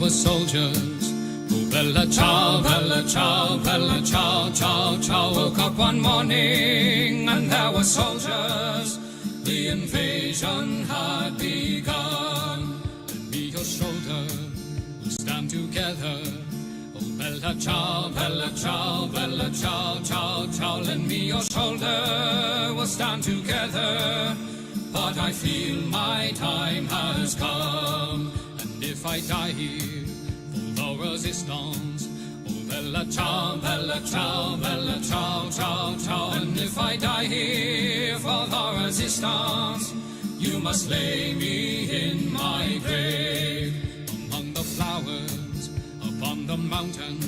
were soldiers. Oh, bella ciao, bella ciao, bella ciao, ciao, ciao. Woke up one morning and there were soldiers. The invasion had begun. Lend me your shoulder, we'll stand together. Oh, bella ciao, bella ciao, bella ciao, ciao, ciao. Lend me your shoulder, we'll stand together. But I feel my time has come, and if I die here for the resistance, oh, bella ciao, bella ciao, bella ciao, ciao, ciao. And if I die here for the resistance, you must lay me in my grave among the flowers upon the mountain.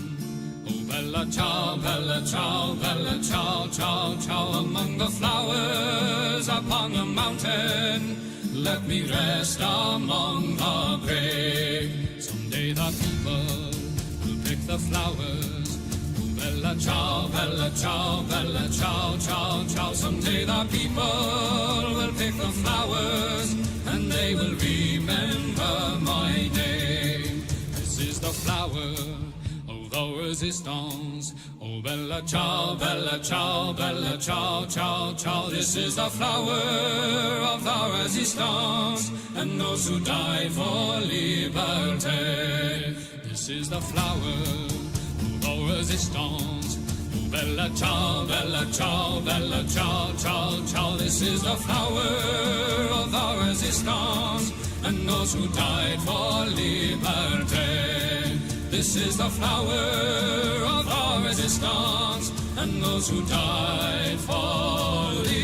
Oh, bella ciao, bella ciao, bella ciao, ciao, ciao. Among the flowers upon the mountain, let me rest among the brave. Someday the people will pick the flowers. Oh, bella ciao, bella ciao, bella ciao, ciao, ciao. Someday the people will pick the flowers, and they will remember my name. This is the flower of the resistance. Oh, bella ciao, bella ciao, bella ciao, ciao, ciao. This is the flower of the resistance, and those who died for liberty. This is the flower of the resistance. Oh, bella ciao, bella ciao, bella ciao, ciao, ciao. This is the flower of the resistance, and those who died for liberty. This is the flower of our resistance, and those who died for liberty.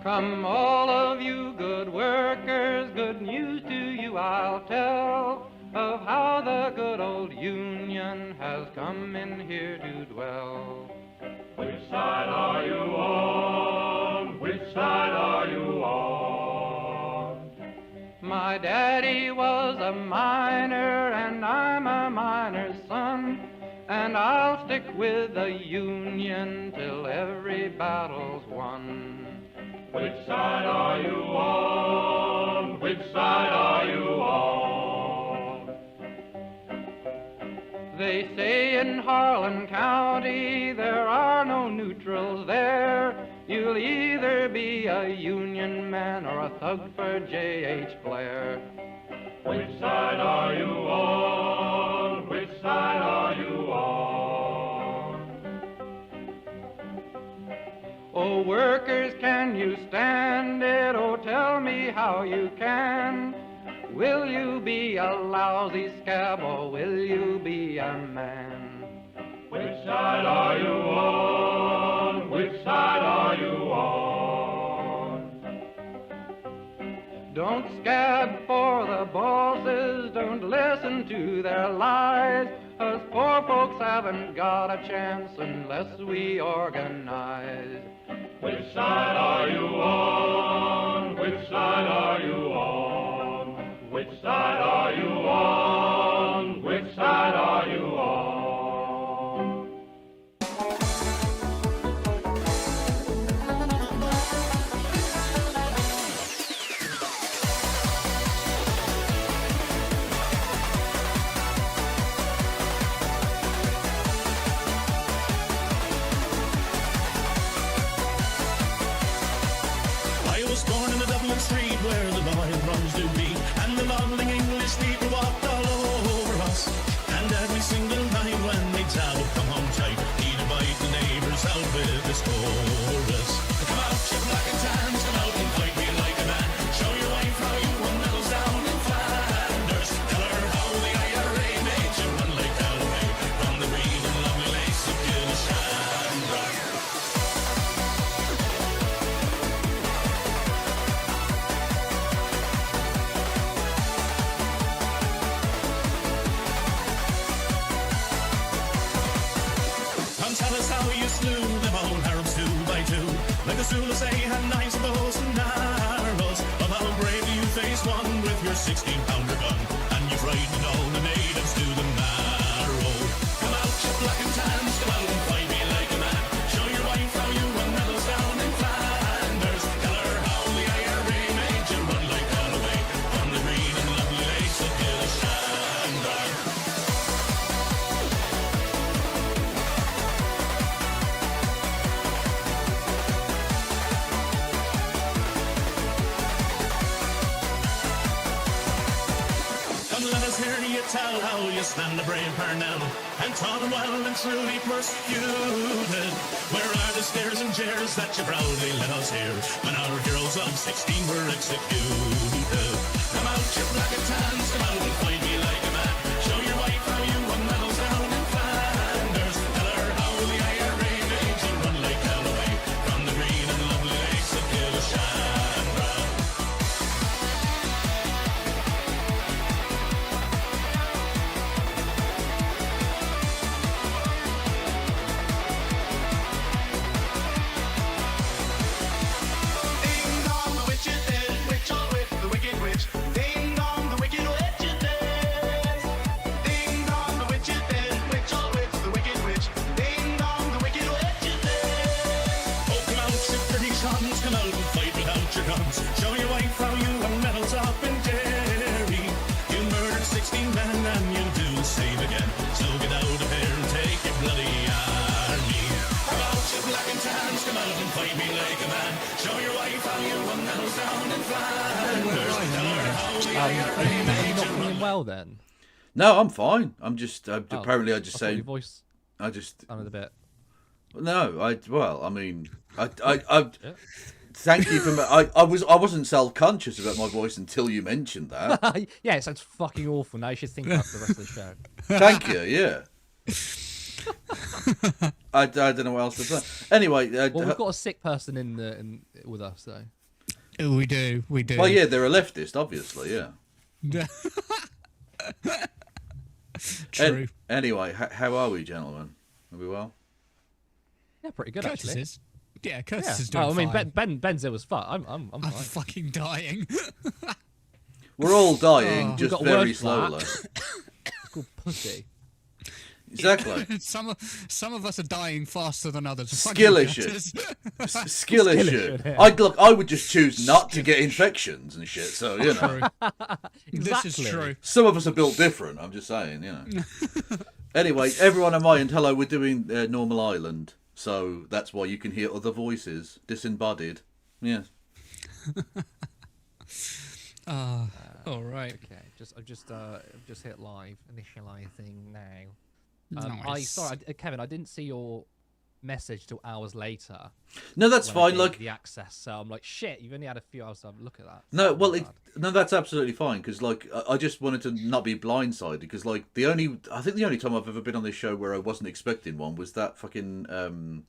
Come all of you good workers, good news to you I'll tell, of how the good old Union has come in here to dwell. Which side are you on? Which side are you on? My daddy was a miner and I'm a miner's son, and I'll stick with the Union till every battle's won. Which side are you on? Which side are you on? They say in Harlan County there are no neutrals there. You'll either be a Union man or a thug for J.H. Blair. Which side are you on? Which side are you on? Oh, workers, can you stand it? Oh, tell me how you can. Will you be a lousy scab or will you be a man? Which side are you on? Which side are you on? Don't scab for the bosses, don't listen to their lies. Us poor folks haven't got a chance unless we organize. Which side are you on? Which side are you on? Which side are you on? Which side are you on? I was born in the Dublin street where the lion runs tell us how you slew them old Arabs 2 by 2. Like the Zulus, they had knives and bows and arrows. Of how brave you face one with your 16-pounder gun, and you frightened all the natives to the marrow. Come out, you black and tans, come out and fight me like a man. Show your wife how you won medals down in Flanders. Tell her how the IRA made you run like Galloway from the green and lovely lakes of Gilshandar. Come let us hear you tell how you stand the brave Parnell and taught them well and truly persecuted. Where are the stares and jeers that you proudly let us hear when our heroes of 16 were executed? Come out, you black and tans, come out and fight me like a man. Show your wife how you won medals down in Flanders. Tell her how the IRA made you run like Galloway from the green and lovely lakes of Gilshandra. Ding dong, the witch is dead. Witch all with the wicked witch. Ding dong, the wicked witch is dead. Ding dong, the witch is dead. Witch all with the wicked witch. Ding dong, the wicked witch is dead. Oh, come out, you pretty sons, come out and fight without your guns. Show your wife how you won medals up in Derry. You murdered 16 men and you'll do the same again. So get out of here and take your bloody army. Come out, you black and tans, come out and fight me like a man. Show your wife how you won medals down in Flanders. Tell her how the IRA You're made not you doing run. well then. No, I'm fine. I'm just apparently I I just thought say your voice I just sounded a bit. no. I mean I Yeah. thank you for I wasn't self-conscious about my voice until you mentioned that. Yeah, it sounds fucking awful. Now you should think about the rest of the show. Thank you. Yeah. I don't know what else to say. Anyway, Well, we've got a sick person in with us though. Oh, we do. well, yeah, they're a leftist, obviously. Yeah. True. Anyway, how are we, gentlemen? Are we well? Yeah, pretty good Curtis actually. is. Yeah, Curtis Yeah. is doing Oh, I mean, fine. Ben's it was fun. I'm I'm fine. fucking dying. We're all dying, We've just got a very word for that. slowly. It's called pussy. Exactly. some of us are dying faster than others. Fuck Skill you, issue. Curtis. Skill issue. issue, yeah. I would just choose not to get infections and shit. So you know, This is Exactly. true. some of us are built different. I'm just saying, you know. Anyway, everyone on my end, hello. We're doing Normal Island, so that's why you can hear other voices, disembodied. Yes. All right. Okay, I've just hit live, initializing now. Nice. Kevin, I didn't see your message till hours later. No, that's when I fine. gave Like, the access, so I'm like, shit, you've only had a few hours to have a look at that. no, So well, bad. no, that's absolutely fine because, like, I just wanted to not be blindsided because, like, I think the only time I've ever been on this show where I wasn't expecting one was that fucking Ahmed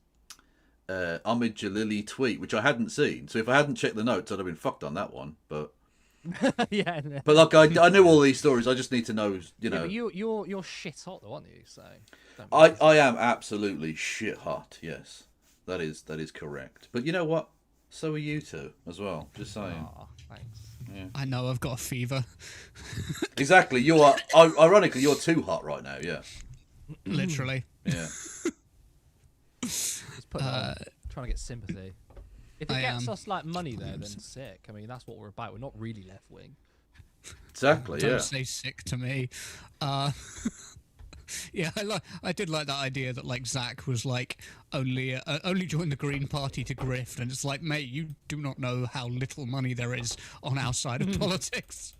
Jalili tweet, which I hadn't seen. So if I hadn't checked the notes, I'd have been fucked on that one. But yeah, no. But like I know all these stories. I just need to know, you Yeah, know. but you're shit hot though, aren't you? So don't be I lazy. I am absolutely shit hot. Yes, that is correct. But you know what? So are you two as well. Just saying. Aw, thanks. I know I've got a fever. Exactly. You are. Ironically, you're too hot right now. Yeah. Literally. Yeah. Just putting it on, trying to get sympathy. If it I gets am. us like money though, then sick. I mean, that's what we're about. We're not really left wing. Exactly. Don't Yeah. say sick to me. Yeah, I did like that idea that like Zack was like only joined the Green Party to grift, and it's like, mate, you do not know how little money there is on our side of politics.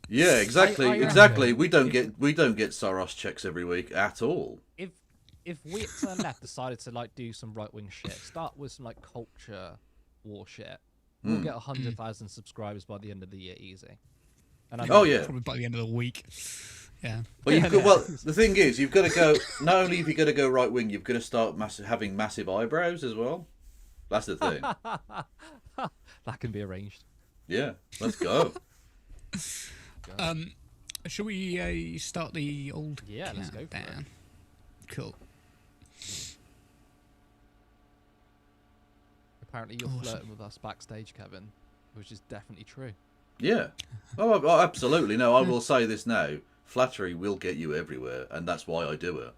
Yeah. Exactly. I Exactly. reckon We don't get Soros checks every week at all. If we at Turn Left decided to like do some right wing shit, start with some like culture war shit, we'll get 100,000 subscribers by the end of the year, easy. And I Oh yeah. Probably by the end of the week. Yeah. Well, you've got, well, the thing is, you've got to go. Not only have you got to go right wing, you've got to start having massive eyebrows as well. That's the thing. that can be arranged. Yeah, let's go. Shall we start the old Yeah, let's go for it. countdown? Cool. apparently you're flirting with us backstage, Kevin, which is definitely true. Yeah. Oh, absolutely. No, I will say this now. Flattery will get you everywhere, and that's why I do it.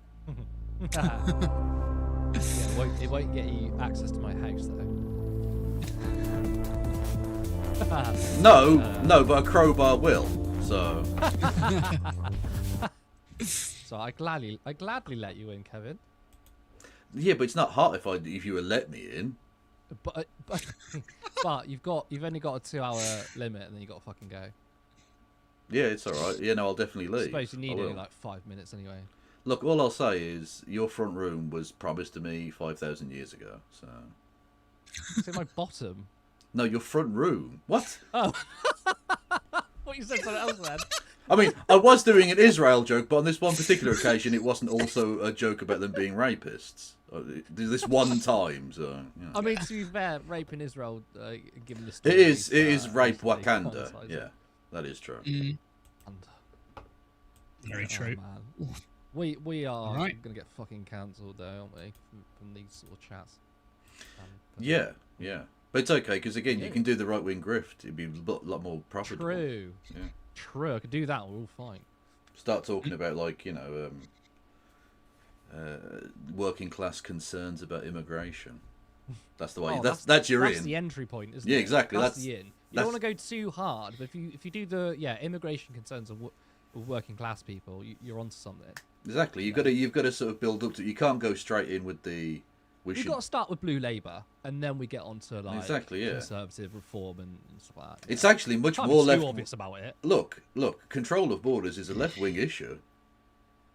Yeah, it won't get you access to my house, though. No, but a crowbar will. So. So I gladly let you in, Kevin. Yeah, but it's not hot if you would let me in. But you've only got a 2-hour limit, and then you got to fucking go. Yeah, it's all right. Yeah, no, I'll definitely I leave. suppose you need I only will. like 5 minutes anyway. Look, all I'll say is your front room was promised to me 5,000 years ago. So. It's in my bottom. No, your front room. What? Oh. What you said something else then? I mean, I was doing an Israel joke, but on this one particular occasion, it wasn't also a joke about them being rapists. This one time, so. Yeah. I mean, to be fair, rape in Israel, given the story, It is rape they Wakanda. quantize Yeah, it. that is true. Very true. Man. We are Right. gonna get fucking cancelled, though, aren't we, from these sort of chats? Yeah. But it's okay, because again, you can do the right-wing grift. It'd be a lot more profitable. True. Yeah. True. I could do that. We're all fine. Start talking about, like, working class concerns about immigration. That's the way. Oh, that's your that's in. the entry point, isn't Yeah, it? exactly. That's the in. You that's- don't want to go too hard, but if you do the immigration concerns of working class people, you're onto something. Exactly. You've got to sort of build up to. You can't go straight in with the. We've got to start with Blue Labour, and then we get onto like Exactly, yeah. conservative reform and stuff like that. It's actually much Can't more be left. too obvious about it. Look. Control of borders is a left-wing issue.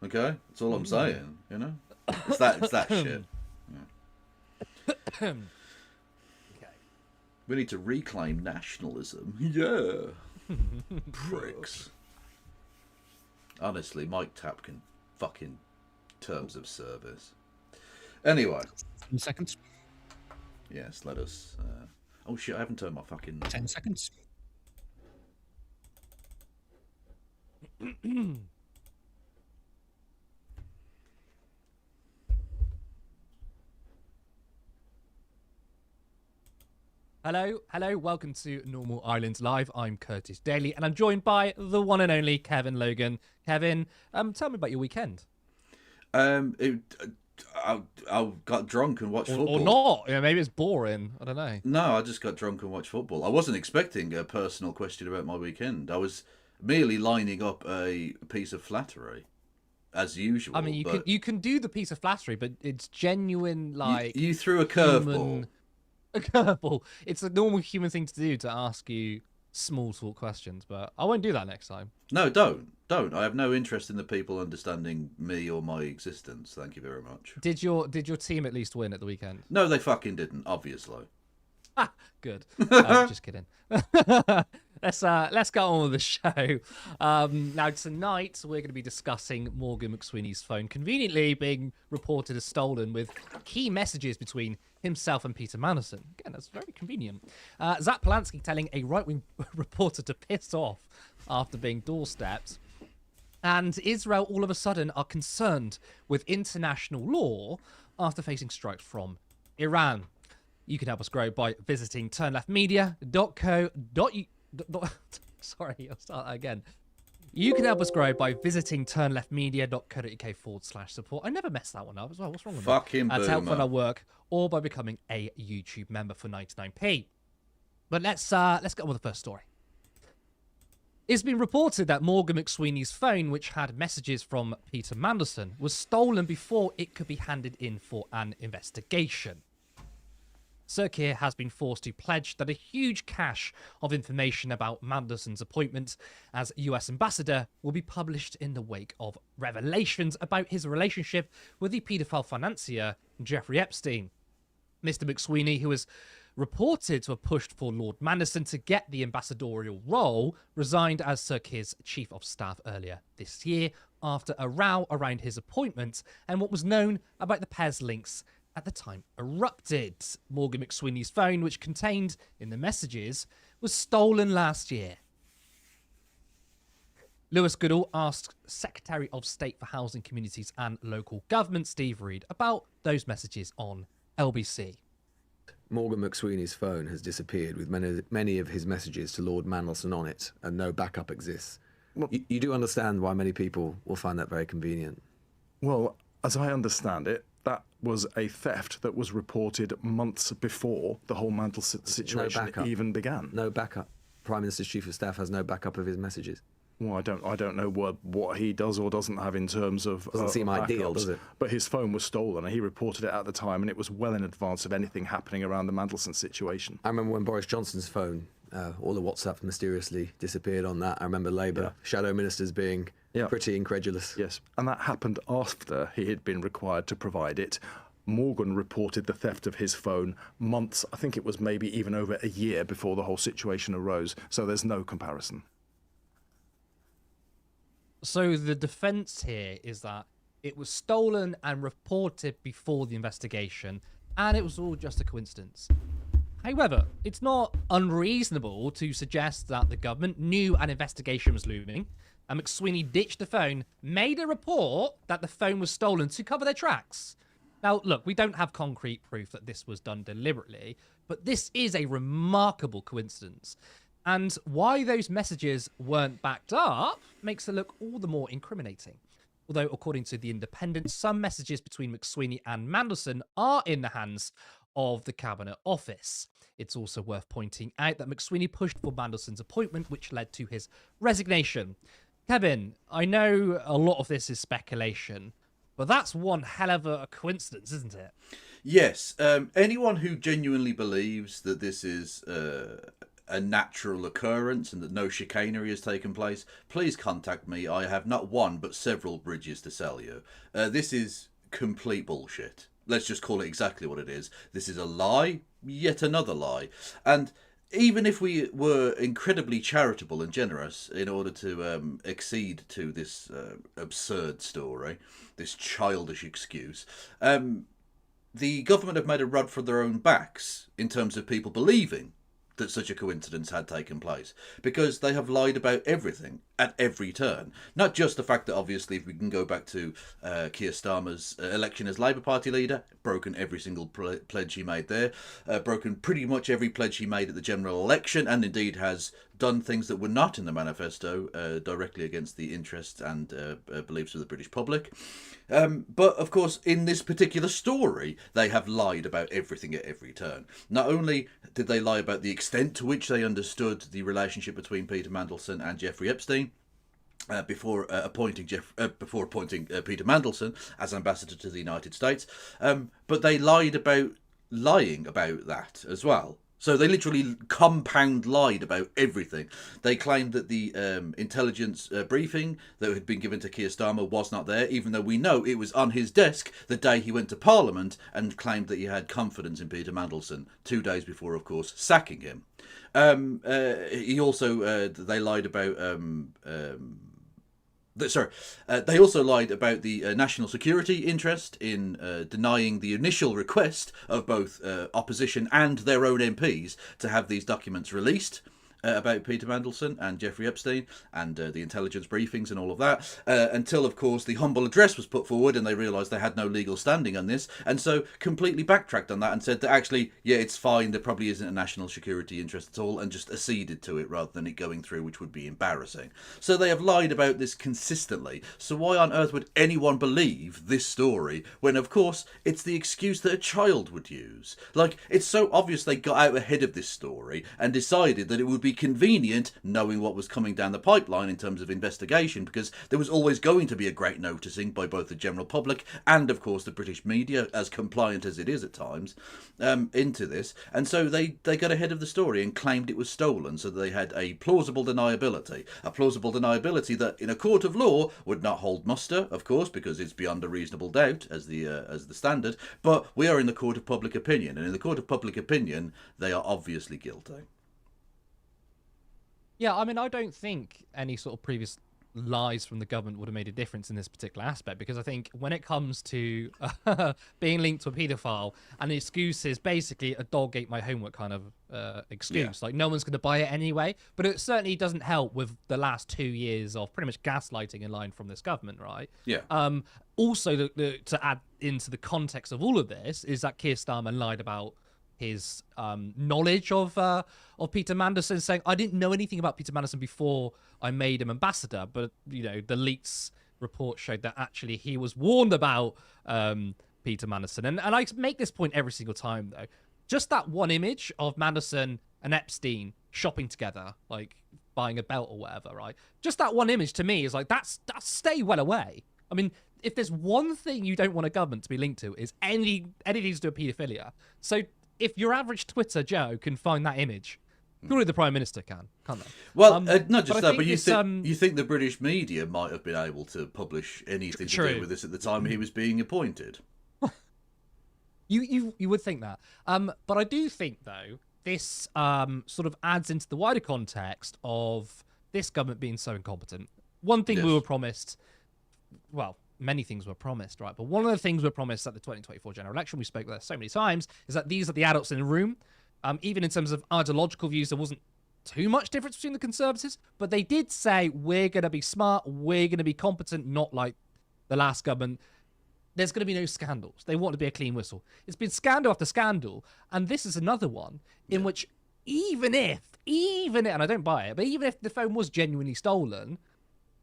Okay, that's all I'm saying. You know, it's that shit. Okay. We need to reclaim nationalism. Yeah, pricks. Honestly, Mike Tapp can fucking terms of service. Anyway. 10 seconds. Yes, let us. Oh shit! I haven't turned my fucking. 10 seconds. Hello, welcome to Normal Islands Live. I'm Curtis Daly, and I'm joined by the one and only Kevin Logan. Kevin, tell me about your weekend. I got drunk and watched football. Or not. Yeah, maybe it's boring. I don't know. No, I just got drunk and watched football. I wasn't expecting a personal question about my weekend. I was merely lining up a piece of flattery, as usual. I mean, you can do the piece of flattery, but it's genuine, like you threw a curveball. A curveball. It's a normal human thing to do to ask you small talk questions, but I won't do that next time. No, don't. I have no interest in the people understanding me or my existence. Thank you very much. Did your team at least win at the weekend? No, they fucking didn't. Obviously. Good. Just kidding. Let's get on with the show. Now tonight we're going to be discussing Morgan McSweeney's phone conveniently being reported as stolen, with key messages between himself and Peter Mandelson. Again, that's very convenient. Zack Polansky telling a right-wing reporter to piss off after being doorstepped. And Israel all of a sudden are concerned with international law after facing strikes from Iran. You can help us grow by visiting turnleftmedia.co.uk. Sorry, I'll start that again. You can help us grow by visiting turnleftmedia.co.uk/support. I never messed that one up as well. What's wrong with Fucking that? To help fund boomer. our work, or by becoming a YouTube member for 99p. But let's get on with the first story. It's been reported that Morgan McSweeney's phone, which had messages from Peter Mandelson, was stolen before it could be handed in for an investigation. Sir Keir has been forced to pledge that a huge cache of information about Mandelson's appointment as US ambassador will be published in the wake of revelations about his relationship with the paedophile financier Jeffrey Epstein. Mr. McSweeney, who was reported to have pushed for Lord Mandelson to get the ambassadorial role, resigned as Sir Keir's chief of staff earlier this year after a row around his appointment and what was known about the pair's links at the time erupted. Morgan McSweeney's phone, which contained in the messages, was stolen last year. Lewis Goodall asked Secretary of State for Housing, Communities and Local Government Steve Reed about those messages on LBC. Morgan McSweeney's phone has disappeared with many of his messages to Lord Mandelson on it, and no backup exists. You do understand why many people will find that very convenient. Well, as I understand it, that was a theft that was reported months before the whole Mandelson situation even began. No backup. Prime Minister's Chief of Staff has no backup of his messages. Well, I don't know what he does or doesn't have in terms of doesn't seem ideal, does it? But his phone was stolen, and he reported it at the time, and it was well in advance of anything happening around the Mandelson situation. I remember when Boris Johnson's phone, all the WhatsApp mysteriously disappeared on that. I remember Labour shadow ministers being pretty incredulous. Yes, and that happened after he had been required to provide it. Morgan reported the theft of his phone months, I think it was maybe even over a year before the whole situation arose, so there's no comparison. So the defence here is that it was stolen and reported before the investigation, and it was all just a coincidence. However, it's not unreasonable to suggest that the government knew an investigation was looming, and McSweeney ditched the phone, made a report that the phone was stolen to cover their tracks. Now, look, we don't have concrete proof that this was done deliberately, but this is a remarkable coincidence. And why those messages weren't backed up makes it look all the more incriminating. Although, according to The Independent, some messages between McSweeney and Mandelson are in the hands of the Cabinet Office. It's also worth pointing out that McSweeney pushed for Mandelson's appointment, which led to his resignation. Kevin, I know a lot of this is speculation, but that's one hell of a coincidence, isn't it? Yes. Anyone who genuinely believes that this is a natural occurrence and that no chicanery has taken place, please contact me. I have not one but several bridges to sell you. This is complete bullshit. Let's just call it exactly what it is. This is a lie, yet another lie. And even if we were incredibly charitable and generous in order to accede to this absurd story, this childish excuse, the government have made a rod for their own backs in terms of people believing that such a coincidence had taken place, because they have lied about everything at every turn. Not just the fact that, obviously, if we can go back to Keir Starmer's election as Labour Party leader, broken every single pledge he made there, broken pretty much every pledge he made at the general election, and indeed has done things that were not in the manifesto directly against the interests and beliefs of the British public. But, of course, in this particular story, they have lied about everything at every turn. Not only did they lie about the extent to which they understood the relationship between Peter Mandelson and Jeffrey Epstein, before appointing Peter Mandelson as ambassador to the United States, but they lied about lying about that as well. So they literally compound lied about everything. They claimed that the intelligence briefing that had been given to Keir Starmer was not there, even though we know it was on his desk the day he went to Parliament and claimed that he had confidence in Peter Mandelson 2 days before, of course, sacking him. He also, they lied about... they also lied about the national security interest in denying the initial request of both opposition and their own MPs to have these documents released about Peter Mandelson and Jeffrey Epstein and the intelligence briefings and all of that, until, of course, the humble address was put forward and they realised they had no legal standing on this, and so completely backtracked on that and said that actually, yeah, it's fine, there probably isn't a national security interest at all, and just acceded to it rather than it going through, which would be embarrassing. So they have lied about this consistently. So why on earth would anyone believe this story when, of course, it's the excuse that a child would use? Like, it's so obvious they got out ahead of this story and decided that it would be convenient knowing what was coming down the pipeline in terms of investigation, because there was always going to be a great noticing by both the general public and, of course, the British media, as compliant as it is at times, into this. And so they got ahead of the story and claimed it was stolen, so they had a plausible deniability that in a court of law would not hold muster, of course, because it's beyond a reasonable doubt as the standard, but we are in the court of public opinion, and in the court of public opinion they are obviously guilty. Yeah, I mean, I don't think any sort of previous lies from the government would have made a difference in this particular aspect, because I think when it comes to being linked to a paedophile, and the excuse is basically a dog ate my homework kind of excuse. Yeah. Like, no one's going to buy it anyway. But it certainly doesn't help with the last 2 years of pretty much gaslighting in line from this government, right? Yeah. Also, to add into the context of all of this is that Keir Starmer lied about his knowledge of Peter Mandelson, saying, I didn't know anything about Peter Mandelson before I made him ambassador, but the leaks report showed that actually he was warned about Peter Mandelson. And I make this point every single time, though. Just that one image of Mandelson and Epstein shopping together, like buying a belt or whatever, right? Just that one image to me is like, that's stay well away. I mean, if there's one thing you don't want a government to be linked to, is anything to do with paedophilia. So if your average Twitter Joe can find that image, surely the Prime Minister can't they? Well, not just that, but you think the British media might have been able to publish anything to do with this at the time he was being appointed. You would think that. But I do think, though, this sort of adds into the wider context of this government being so incompetent. One thing we were promised, well, many things were promised, right? But one of the things we were promised at the 2024 general election, we spoke about this so many times, is that these are the adults in the room. Even in terms of ideological views, there wasn't too much difference between the Conservatives, but they did say, we're going to be smart, we're going to be competent, not like the last government. There's going to be no scandals. They want to be a clean whistle. It's been scandal after scandal, and this is another one in which even if, and I don't buy it, but even if the phone was genuinely stolen,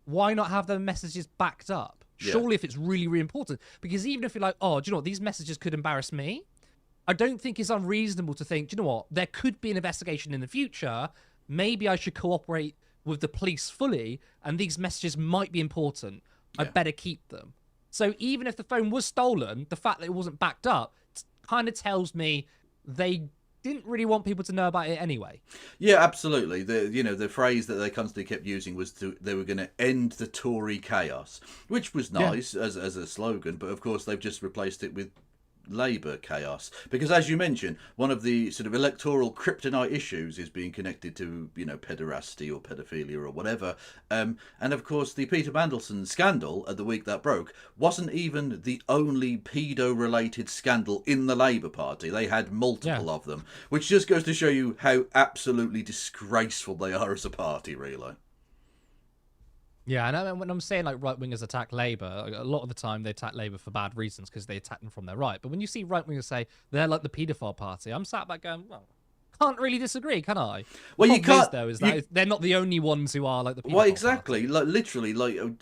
why not have the messages backed up? Surely if it's really, really important. Because even if you're like, oh, do you know what, these messages could embarrass me, I don't think it's unreasonable to think, do you know what, there could be an investigation in the future, maybe I should cooperate with the police fully, and these messages might be important. I better keep them. So even if the phone was stolen, the fact that it wasn't backed up kind of tells me they didn't really want people to know about it anyway. Yeah, absolutely. The phrase that they constantly kept using was they were going to end the Tory chaos, which was nice as a slogan, but of course they've just replaced it with Labour chaos, because as you mentioned, one of the sort of electoral kryptonite issues is being connected to pederasty or pedophilia or whatever, and of course the Peter Mandelson scandal at the week that broke wasn't even the only pedo related scandal in the Labour Party. They had multiple of them, which just goes to show you how absolutely disgraceful they are as a party, really. Yeah, and when I'm saying like right-wingers attack Labour, a lot of the time they attack Labour for bad reasons because they attack them from their right. But when you see right-wingers say they're like the paedophile party, I'm sat back going, well, can't really disagree, can I? Well, you can't. They're not the only ones who are like the paedophile Well, exactly. party. Like literally,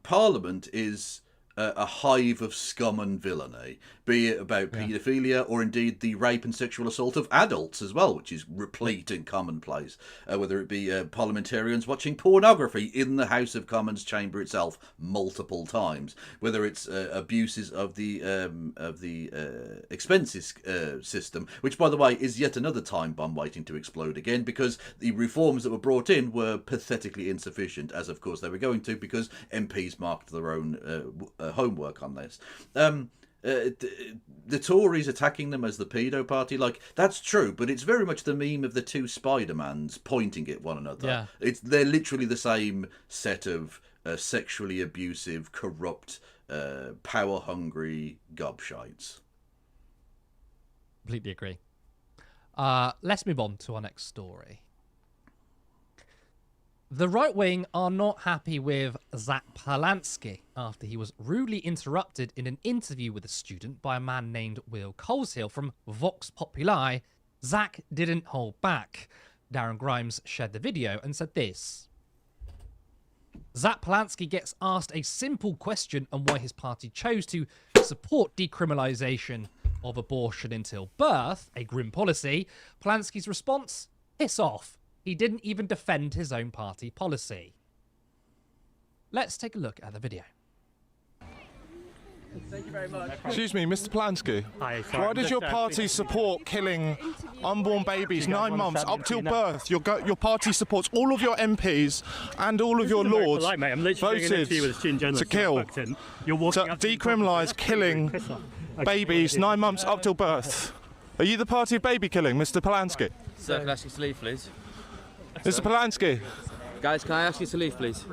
Parliament is a hive of scum and villainy, be it about paedophilia or indeed the rape and sexual assault of adults as well, which is replete and commonplace, whether it be parliamentarians watching pornography in the House of Commons chamber itself multiple times, whether it's abuses of the expenses system, which, by the way, is yet another time bomb waiting to explode again, because the reforms that were brought in were pathetically insufficient, as of course they were going to, because MPs marked their own homework on this. The Tories attacking them as the pedo party, like, that's true, but it's very much the meme of the two Spider-Mans pointing at one another. They're literally the same set of sexually abusive, corrupt, power-hungry gobshites. Completely agree. Let's move on to our next story. The right wing are not happy with Zack Polansky after he was rudely interrupted in an interview with a student by a man named Will Coleshill from Vox Populi. Zack didn't hold back. Darren Grimes shared the video and said this. Zack Polansky gets asked a simple question on why his party chose to support decriminalisation of abortion until birth, a grim policy. Polansky's response? Piss off. He didn't even defend his own party policy. Let's take a look at the video. Thank you very much. Excuse me, Mr. Polansky. Hi, sorry, Why does your party support killing unborn babies 9 months up till birth? Your party supports all of your MPs and all of your lords voted to kill, to decriminalise killing babies 9 months up till birth. Are you the party of baby killing, Mr. Polansky? Sir, can I ask you to leave, please? Mr. Polansky. Guys, can I ask you to leave, please?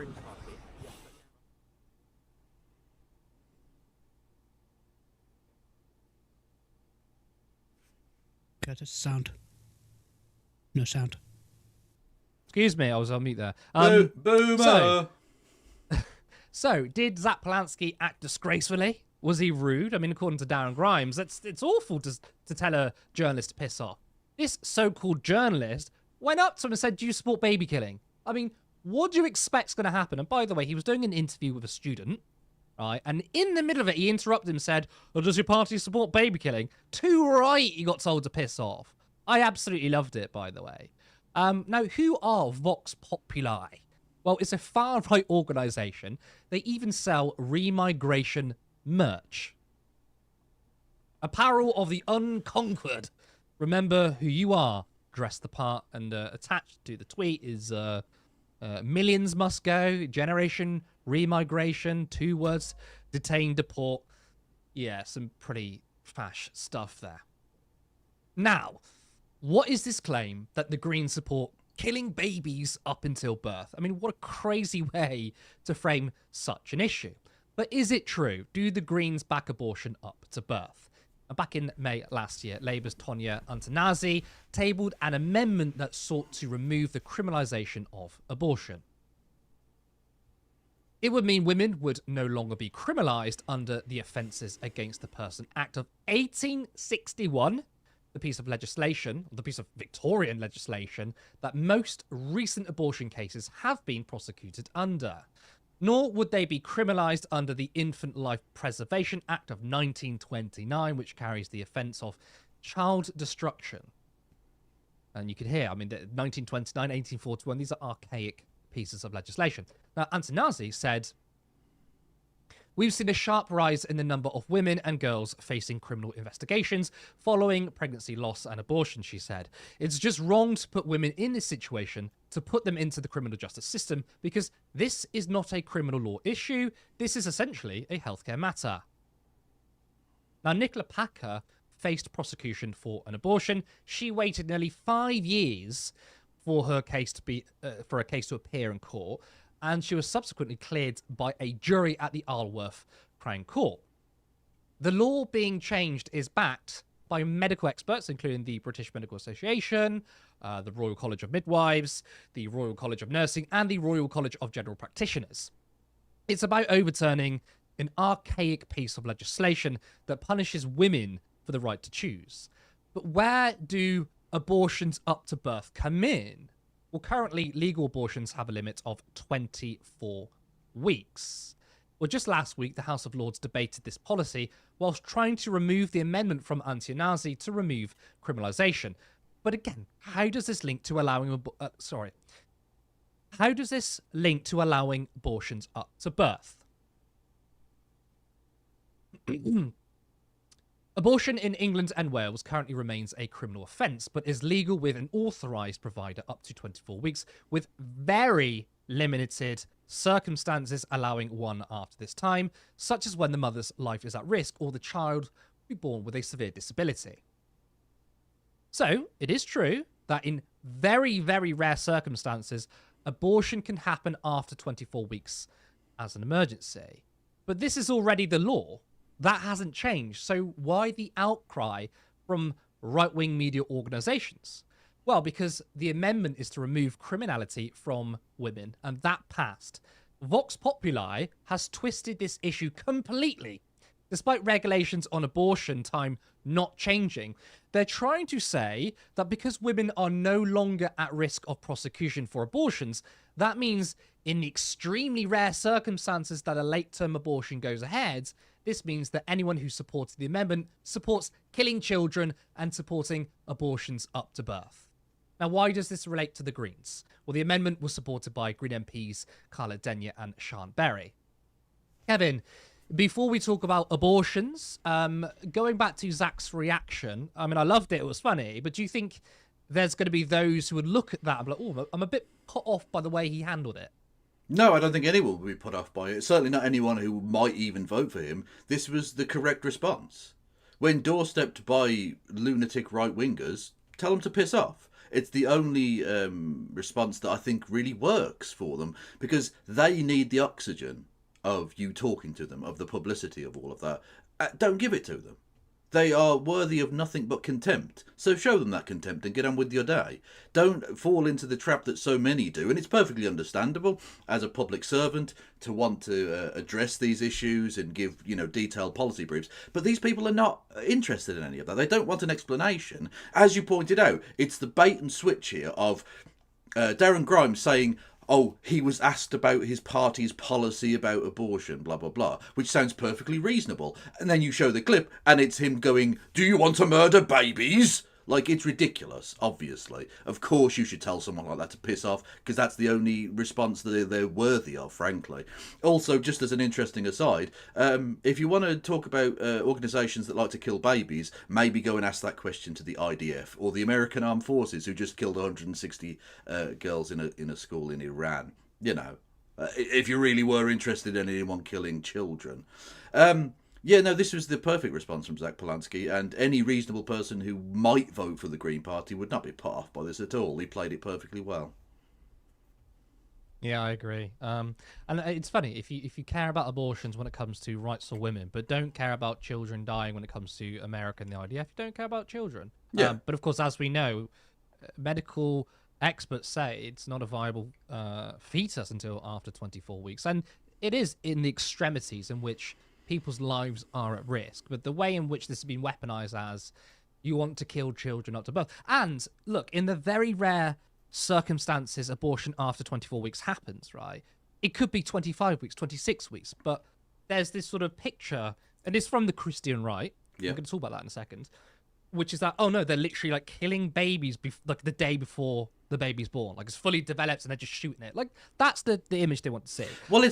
Curtis, sound. No sound. Excuse me, I was on mute there. Boomer! So, did Zack Polansky act disgracefully? Was he rude? I mean, according to Darren Grimes, it's awful to tell a journalist to piss off. This so-called journalist went up to him and said, "Do you support baby killing?" I mean, what do you expect's going to happen? And by the way, he was doing an interview with a student, right? And in the middle of it, he interrupted him and said, "Oh, does your party support baby killing?" Too right, he got told to piss off. I absolutely loved it, by the way. Now, who are Vox Populi? Well, it's a far-right organisation. They even sell remigration merch. Apparel of the unconquered. Remember who you are. Dress the part. And attached to the tweet is millions must go. Generation remigration. 2 words. Detain, deport. Yeah, some pretty fash stuff there. Now, what is this claim that the Greens support killing babies up until birth? I mean, what a crazy way to frame such an issue. But is it true? Do the Greens back abortion up to birth? And back in May last year, Labour's Tonya Antonazi tabled an amendment that sought to remove the criminalisation of abortion. It would mean women would no longer be criminalised under the Offences Against the Person Act of 1861, the piece of legislation, the piece of Victorian legislation, that most recent abortion cases have been prosecuted under. Nor would they be criminalised under the Infant Life Preservation Act of 1929, which carries the offence of child destruction. And you can hear, I mean, 1929, 1841, these are archaic pieces of legislation. Now, Antonazi said, "We've seen a sharp rise in the number of women and girls facing criminal investigations following pregnancy loss and abortion," she said. "It's just wrong to put women in this situation, to put them into the criminal justice system, because this is not a criminal law issue. This is essentially a healthcare matter." Now, Nicola Packer faced prosecution for an abortion. She waited nearly 5 years for her case to appear in court, and she was subsequently cleared by a jury at the Isleworth Crown Court. The law being changed is backed by medical experts, including the British Medical Association, the Royal College of Midwives, the Royal College of Nursing, and the Royal College of General Practitioners. It's about overturning an archaic piece of legislation that punishes women for the right to choose. But where do abortions up to birth come in? Well, currently, legal abortions have a limit of 24 weeks. Well, just last week, the House of Lords debated this policy whilst trying to remove the amendment from Antonazi to remove criminalisation. But again, how does this link to allowing how does this link to allowing abortions up to birth? Abortion in England and Wales currently remains a criminal offence, but is legal with an authorised provider up to 24 weeks, with very limited circumstances allowing one after this time, such as when the mother's life is at risk or the child will be born with a severe disability. So, it is true that in very, very rare circumstances, abortion can happen after 24 weeks as an emergency. But this is already the law. That hasn't changed. So why the outcry from right-wing media organisations? Well, because the amendment is to remove criminality from women, and that passed. Vox Populi has twisted this issue completely. Despite regulations on abortion time not changing, they're trying to say that because women are no longer at risk of prosecution for abortions, that means in the extremely rare circumstances that a late-term abortion goes ahead, this means that anyone who supports the amendment supports killing children and supporting abortions up to birth. Now, why does this relate to the Greens? Well, the amendment was supported by Green MPs Carla Denyer and Sian Berry. Kevin, before we talk about abortions, going back to Zack's reaction, I mean, I loved it. It was funny. But do you think there's going to be those who would look at that and be like, oh, I'm a bit put off by the way he handled it? No, I don't think anyone will be put off by it. Certainly not anyone who might even vote for him. This was the correct response. When doorstepped by lunatic right-wingers, tell them to piss off. It's the only response that I think really works for them, because they need the oxygen of you talking to them, of the publicity of all of that. Don't give it to them. they are worthy of nothing but contempt. So show them that contempt and get on with your day. Don't fall into the trap that so many do, and it's perfectly understandable as a public servant to want to address these issues and give, detailed policy briefs. But these people are not interested in any of that. They don't want an explanation. As you pointed out, it's the bait and switch here of Darren Grimes saying, oh, he was asked about his party's policy about abortion, blah, blah, blah, which sounds perfectly reasonable. And then you show the clip and it's him going, do you want to murder babies? Like, it's ridiculous, obviously. Of course you should tell someone like that to piss off, because that's the only response that they're worthy of, frankly. Also, just as an interesting aside, if you want to talk about organisations that like to kill babies, maybe go and ask that question to the IDF, or the American Armed Forces, who just killed 160 girls in a school in Iran. If you really were interested in anyone killing children. Yeah, no, this was the perfect response from Zack Polansky, and any reasonable person who might vote for the Green Party would not be put off by this at all. He played it perfectly well. Yeah, I agree. And it's funny, if you care about abortions when it comes to rights for women, but don't care about children dying when it comes to America and the IDF, you don't care about children. Yeah. But of course, as we know, medical experts say it's not a viable fetus until after 24 weeks. And it is in the extremities in which people's lives are at risk, but the way in which this has been weaponized as you want to kill children up to birth. And look, in the very rare circumstances abortion after 24 weeks happens, right? It could be 25 weeks, 26 weeks, but there's this sort of picture, and it's from the Christian right. Yeah. I'm going to talk about that in a second, which is that, oh no, they're literally like killing babies like the day before the baby's born. Like, it's fully developed and they're just shooting it. Like, that's the image they want to see. Well,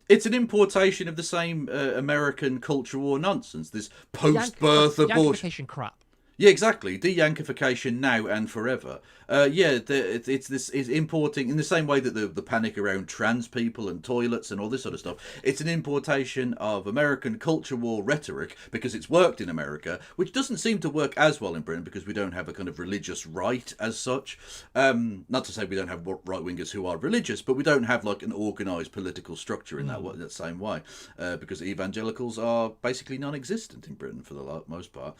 it's an importation of the same American culture war nonsense, this post-birth abortion. Yankification crap. Yeah, exactly. De-Yankification now and forever. It's importing in the same way that the panic around trans people and toilets and all this sort of stuff. It's an importation of American culture war rhetoric because it's worked in America, which doesn't seem to work as well in Britain because we don't have a kind of religious right as such. Not to say we don't have right-wingers who are religious, but we don't have like an organised political structure in that same way because evangelicals are basically non-existent in Britain for the most part.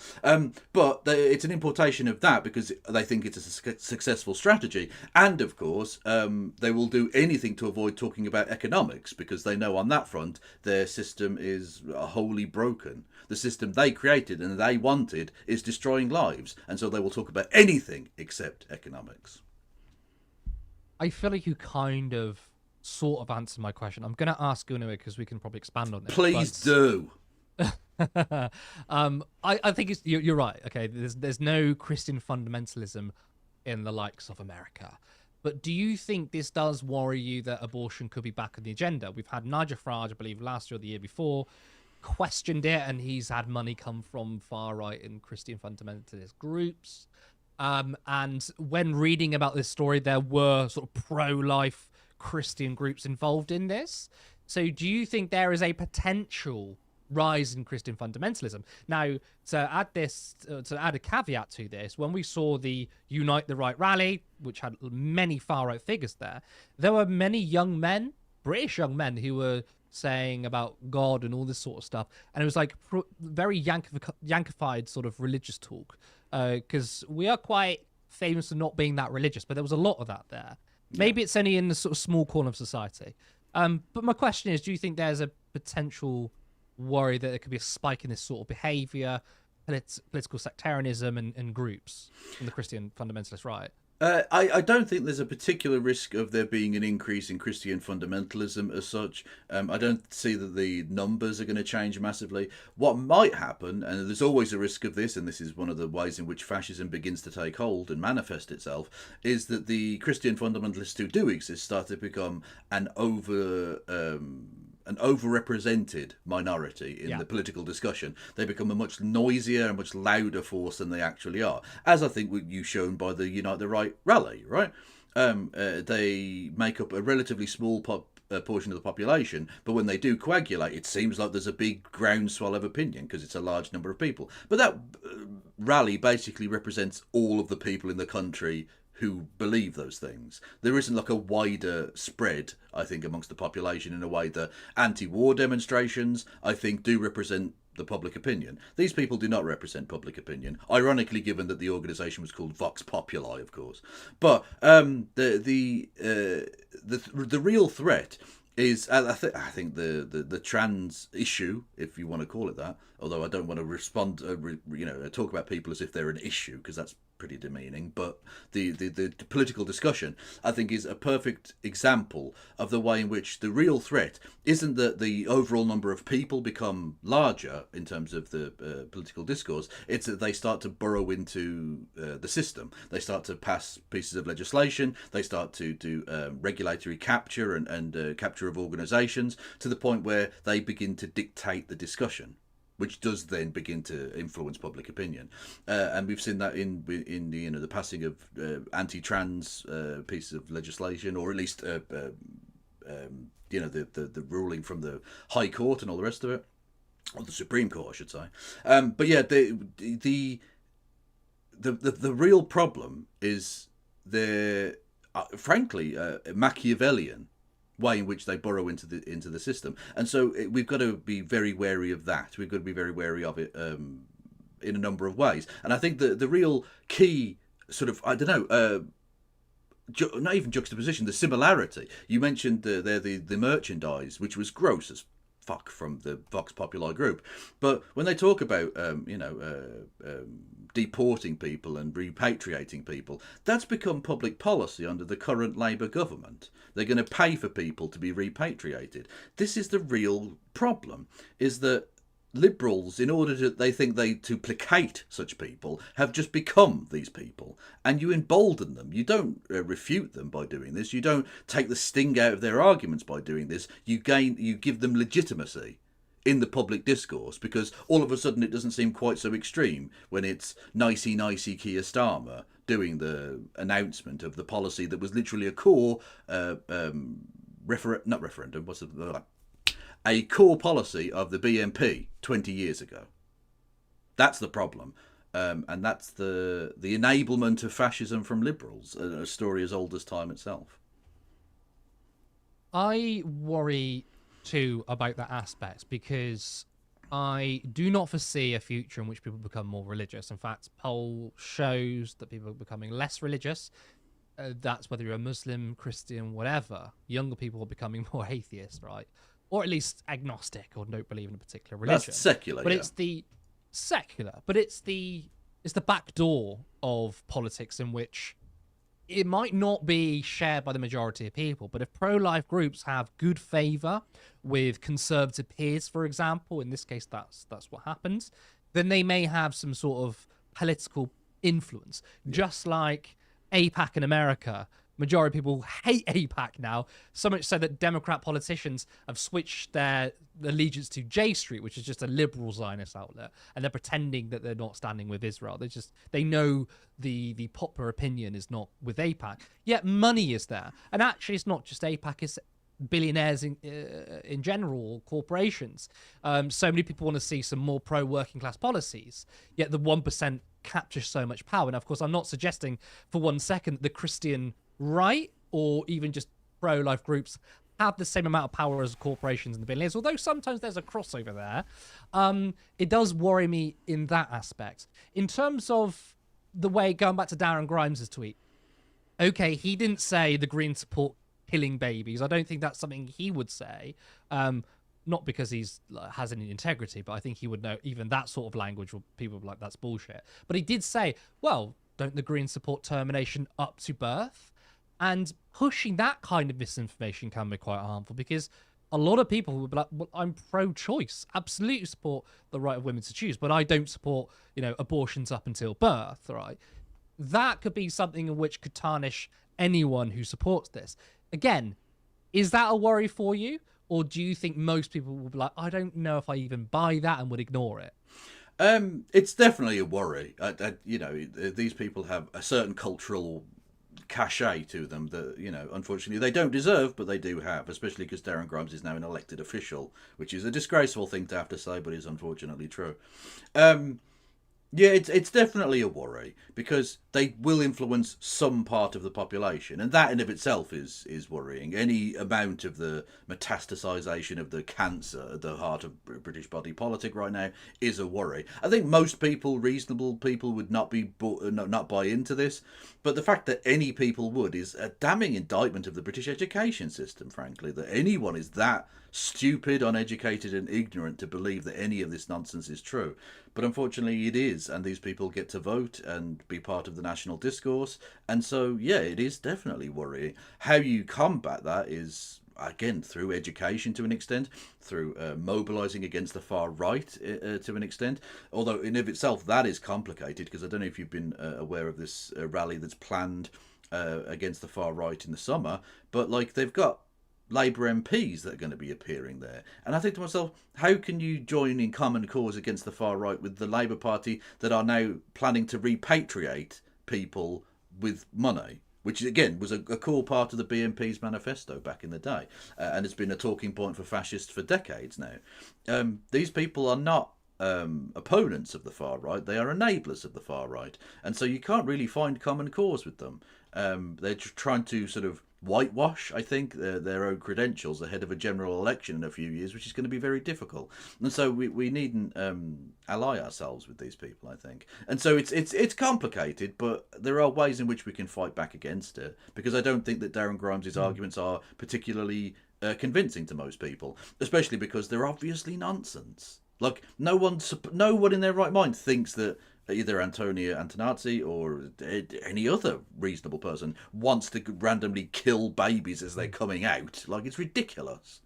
But it's an importation of that because they think it's a successful strategy, and of course they will do anything to avoid talking about economics because they know on that front their system is wholly broken. The system they created and they wanted is destroying lives, and so they will talk about anything except economics. I feel like you kind of sort of answered my question. I'm going to ask Gunnar because we can probably expand on this. Please do. I think you're right. Okay, there's no Christian fundamentalism in the likes of America, but do you think this does worry you that abortion could be back on the agenda? We've had Nigel Farage, I believe, last year or the year before, questioned it, and he's had money come from far right and Christian fundamentalist groups. And when reading about this story, there were sort of pro-life Christian groups involved in this. So do you think there is a potential rise in Christian fundamentalism? Now, to add a caveat to this, when we saw the Unite the Right rally, which had many far-right figures there were many young men, British young men, who were saying about God and all this sort of stuff, and it was like very yankified sort of religious talk, because we are quite famous for not being that religious, but there was a lot of that there. Maybe it's only in the sort of small corner of society. But my question is, do you think there's a potential worry that there could be a spike in this sort of behaviour, political sectarianism and groups in the Christian fundamentalist right? I don't think there's a particular risk of there being an increase in Christian fundamentalism as such. I don't see that the numbers are going to change massively. What might happen, and there's always a risk of this, and this is one of the ways in which fascism begins to take hold and manifest itself, is that the Christian fundamentalists who do exist start to become an overrepresented minority in the political discussion. They become a much noisier and much louder force than they actually are, as I think you've shown by the Unite the Right rally, right? They make up a relatively small portion of the population, but when they do coagulate, it seems like there's a big groundswell of opinion because it's a large number of people. But that rally basically represents all of the people in the country who believe those things. There isn't like a wider spread, I think, amongst the population in a way that anti-war demonstrations, I think, do represent the public opinion. These people do not represent public opinion, ironically given that the organisation was called Vox Populi, of course. But the real threat is, I think the trans issue, if you want to call it that, although I don't want to respond, talk about people as if they're an issue, because that's pretty demeaning, but the political discussion, I think, is a perfect example of the way in which the real threat isn't that the overall number of people become larger in terms of the political discourse, it's that they start to burrow into the system. They start to pass pieces of legislation, they start to do regulatory capture and capture of organisations, to the point where they begin to dictate the discussion, which does then begin to influence public opinion, and we've seen that in the passing of anti-trans pieces of legislation, or at least the ruling from the High Court and all the rest of it, or the Supreme Court, I should say. But yeah, the real problem is the frankly Machiavellian way in which they burrow into the system, and so we've got to be very wary of that. We've got to be very wary of it in a number of ways. And I think the real key sort of, I don't know, not even juxtaposition, the similarity. You mentioned the merchandise, which was gross as fuck from the Vox Populi group, but when they talk about deporting people and repatriating people, that's become public policy under the current Labour government. They're going to pay for people to be repatriated. This is the real problem, is that Liberals, in order to placate such people, have just become these people, and you embolden them. You don't refute them by doing this. You don't take the sting out of their arguments by doing this. You give them legitimacy in the public discourse, because all of a sudden it doesn't seem quite so extreme when it's nicey Keir Starmer doing the announcement of the policy that was literally a core a core policy of the BNP 20 years ago. That's the problem. And that's the enablement of fascism from Liberals, a story as old as time itself. I worry too about that aspect, because I do not foresee a future in which people become more religious. In fact, poll shows that people are becoming less religious. That's whether you're a Muslim, Christian, whatever. Younger people are becoming more atheist, right? Or at least agnostic, or don't believe in a particular religion. That's secular, but yeah. it's the secular, but it's the back door of politics, in which it might not be shared by the majority of people, but if pro-life groups have good favour with conservative peers, for example, in this case that's what happens, then they may have some sort of political influence. Just like AIPAC in America, majority of people hate AIPAC now, so much so that Democrat politicians have switched their allegiance to J Street, which is just a liberal Zionist outlet, and they're pretending that they're not standing with Israel. They know the popular opinion is not with AIPAC, yet money is there. And actually, it's not just AIPAC, it's billionaires in general, corporations. So many people want to see some more pro-working class policies, yet the 1% captures so much power. And of course, I'm not suggesting for 1 second the Christian right, or even just pro-life groups, have the same amount of power as corporations and the billionaires, although sometimes there's a crossover there. It does worry me in that aspect. In terms of the way, going back to Darren Grimes' tweet, okay, he didn't say the Greens support killing babies. I don't think that's something he would say, not because he's has any integrity, but I think he would know even that sort of language, people would be like, that's bullshit. But he did say, well, don't the Greens support termination up to birth? And pushing that kind of misinformation can be quite harmful, because a lot of people would be like, well, I'm pro-choice, absolutely support the right of women to choose, but I don't support, abortions up until birth, right? That could be something in which could tarnish anyone who supports this. Again, is that a worry for you? Or do you think most people will be like, I don't know if I even buy that, and would ignore it? It's definitely a worry. These people have a certain cultural cachet to them that, unfortunately they don't deserve, but they do have, especially because Darren Grimes is now an elected official, which is a disgraceful thing to have to say, but is unfortunately true. Yeah, it's definitely a worry because they will influence some part of the population, and that in of itself is worrying. Any amount of the metastasization of the cancer at the heart of British body politic right now is a worry. I think most people, reasonable people, would not buy into this, but the fact that any people would is a damning indictment of the British education system. Frankly, that anyone is that stupid, uneducated, and ignorant to believe that any of this nonsense is true. But unfortunately, it is, and these people get to vote and be part of the national discourse. And so, yeah, it is definitely worrying. How you combat that is, again, through education to an extent, through mobilising against the far right to an extent. Although, in of itself, that is complicated, because I don't know if you've been aware of this rally that's planned against the far right in the summer, but, like, they've got Labour MPs that are going to be appearing there. And I think to myself, how can you join in common cause against the far right with the Labour Party that are now planning to repatriate people with money? Which, again, was a core part of the BNP's manifesto back in the day. And it's been a talking point for fascists for decades now. These people are not opponents of the far right. They are enablers of the far right. And so you can't really find common cause with them. They're trying to sort of whitewash, I think, their own credentials ahead of a general election in a few years, which is going to be very difficult. And so we needn't ally ourselves with these people, I think. And so it's complicated, but there are ways in which we can fight back against it, because I don't think that Darren Grimes' arguments are particularly convincing to most people, especially because they're obviously nonsense. Like, no one in their right mind thinks that either Antonia Antonazzi or any other reasonable person wants to randomly kill babies as they're coming out. Like, it's ridiculous.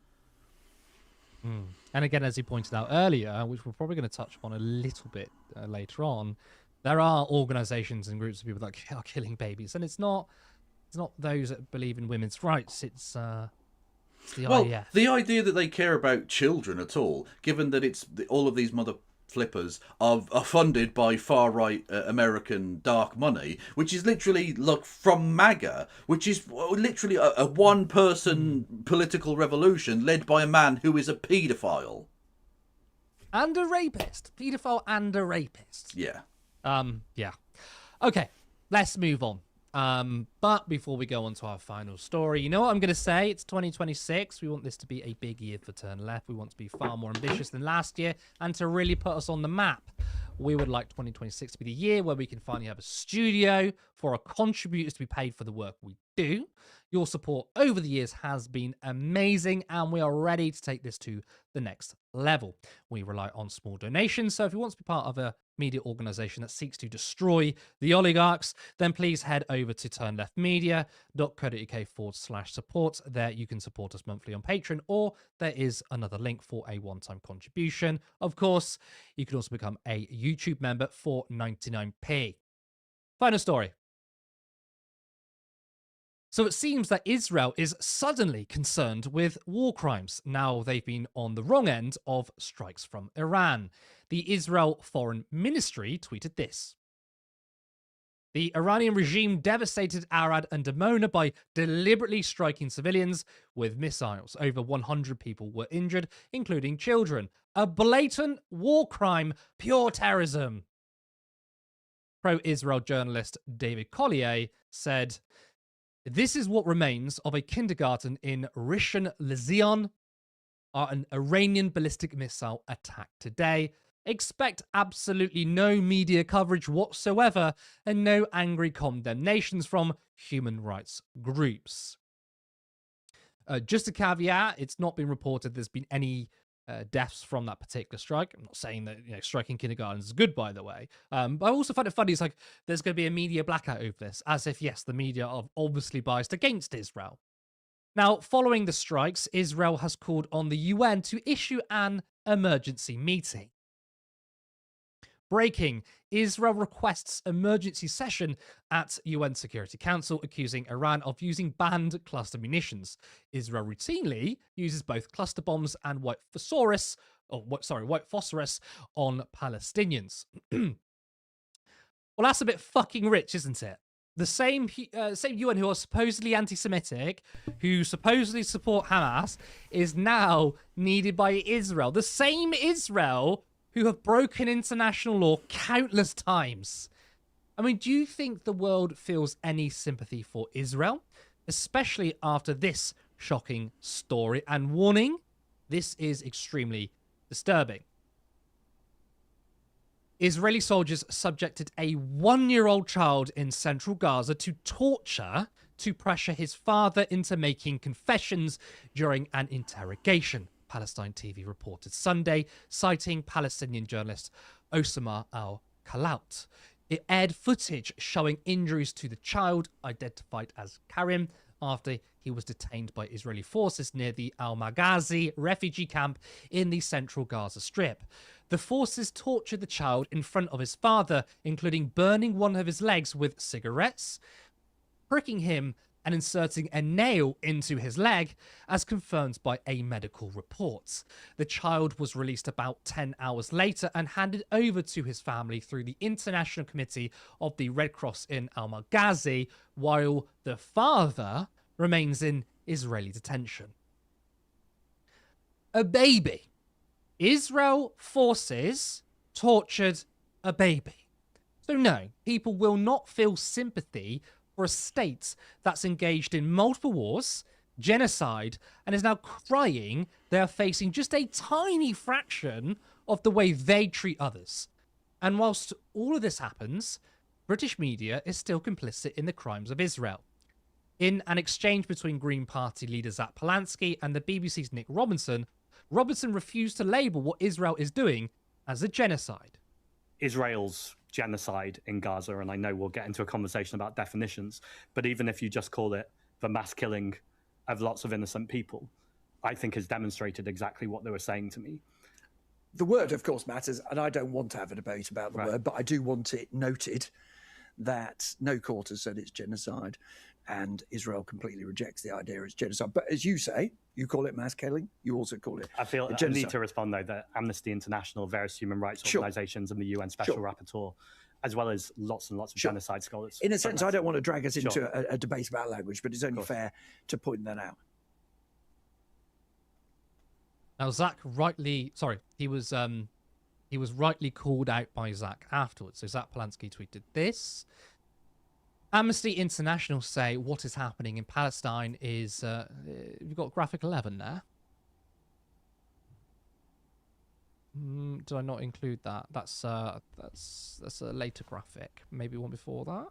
And again, as you pointed out earlier, which we're probably going to touch on a little bit later on, there are organisations and groups of people that are killing babies, and it's not those that believe in women's rights. It's the IEF. The idea that they care about children at all, given that it's all of these mother flippers are funded by far-right American dark money, which is literally, look, from MAGA, which is literally a one-person political revolution led by a man who is a paedophile. And a rapist. Paedophile and a rapist. Yeah. Yeah. Okay, let's move on. But before we go on to our final story, you know what I'm going to say? It's 2026. We want this to be a big year for Turn Left. We want to be far more ambitious than last year and to really put us on the map. We would like 2026 to be the year where we can finally have a studio for our contributors to be paid for the work we do. Your support over the years has been amazing, and we are ready to take this to the next level. We rely on small donations, so if you want to be part of a media organisation that seeks to destroy the oligarchs, then please head over to turnleftmedia.co.uk/support. There you can support us monthly on Patreon, or there is another link for a one-time contribution. Of course, you can also become a YouTube member for 99p. Final story. So it seems that Israel is suddenly concerned with war crimes. Now they've been on the wrong end of strikes from Iran. The Israel Foreign Ministry tweeted this. The Iranian regime devastated Arad and Dimona by deliberately striking civilians with missiles. Over 100 people were injured, including children. A blatant war crime, pure terrorism. Pro-Israel journalist David Collier said, "This is what remains of a kindergarten in Rishon LeZion, an Iranian ballistic missile attack today. Expect absolutely no media coverage whatsoever and no angry condemnations from human rights groups." Just a caveat, it's not been reported there's been any deaths from that particular strike. I'm not saying that striking kindergartens is good, by the way. But I also find it funny. It's like there's going to be a media blackout over this, as if, yes, the media are obviously biased against Israel. Now, following the strikes, Israel has called on the UN to issue an emergency meeting. Breaking, Israel requests emergency session at UN Security Council, accusing Iran of using banned cluster munitions. Israel routinely uses both cluster bombs and white phosphorus on Palestinians. Well, that's a bit fucking rich, isn't it? The same UN who are supposedly anti-Semitic, who supposedly support Hamas, is now needed by Israel. The same Israel who have broken international law countless times. I mean, do you think the world feels any sympathy for Israel, especially after this shocking story? And warning, this is extremely disturbing. Israeli soldiers subjected a 1-year-old child in central Gaza to torture to pressure his father into making confessions during an interrogation, Palestine TV reported Sunday, citing Palestinian journalist Osama al-Khalaut. It aired footage showing injuries to the child, identified as Karim, after he was detained by Israeli forces near the Al-Maghazi refugee camp in the central Gaza Strip. The forces tortured the child in front of his father, including burning one of his legs with cigarettes, pricking him and inserting a nail into his leg, as confirmed by a medical report. The child was released about 10 hours later and handed over to his family through the International Committee of the Red Cross in Al-Maghazi, while the father remains in Israeli detention. A baby. Israel forces tortured a baby. So no, people will not feel sympathy for a state that's engaged in multiple wars, genocide, and is now crying they are facing just a tiny fraction of the way they treat others. And whilst all of this happens, British media is still complicit in the crimes of Israel. In an exchange between Green Party leader Zack Polansky and the BBC's Nick Robinson, Robinson refused to label what Israel is doing as a genocide. Israel's genocide in Gaza, and I know we'll get into a conversation about definitions, but even if you just call it the mass killing of lots of innocent people, I think has demonstrated exactly what they were saying to me. The word, of course, matters, and I don't want to have a debate about the word, but I do want it noted that no court has said it's genocide, and Israel completely rejects the idea it's genocide. But as you say, you call it mass killing, you also call it I feel I need to respond, though, that Amnesty International, various human rights organisations, and the UN Special Rapporteur, as well as lots and lots of genocide scholars. In a sense, I don't want to drag us into a debate about language, but it's only fair to point that out. Now, Zack he was rightly called out by Zack afterwards. So Zack Polansky tweeted this. Amnesty International say what is happening in Palestine is... you've got graphic 11 there. Did I not include that? That's a later graphic. Maybe one before that?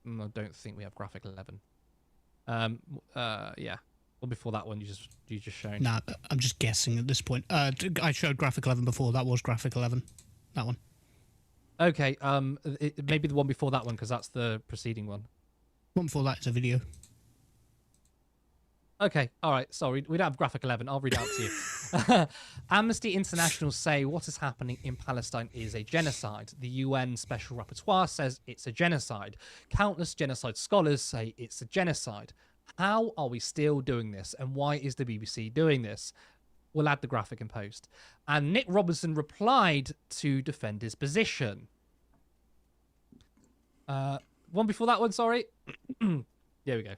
I don't think we have graphic 11. Yeah. One before that one you just shown. Nah, I'm just guessing at this point. I showed graphic 11 before. That was graphic 11. That one. Okay, maybe the one before that one, because that's the preceding one. One before that is a video. Okay, all right, sorry, we don't have graphic 11. I'll read it out to you. Amnesty International say what is happening in Palestine is a genocide. The UN Special Rapporteur says it's a genocide. Countless genocide scholars say it's a genocide. How are we still doing this, and why is the BBC doing this? We'll add the graphic in post. And Nick Robinson replied to defend his position. One before that one, sorry. There we go.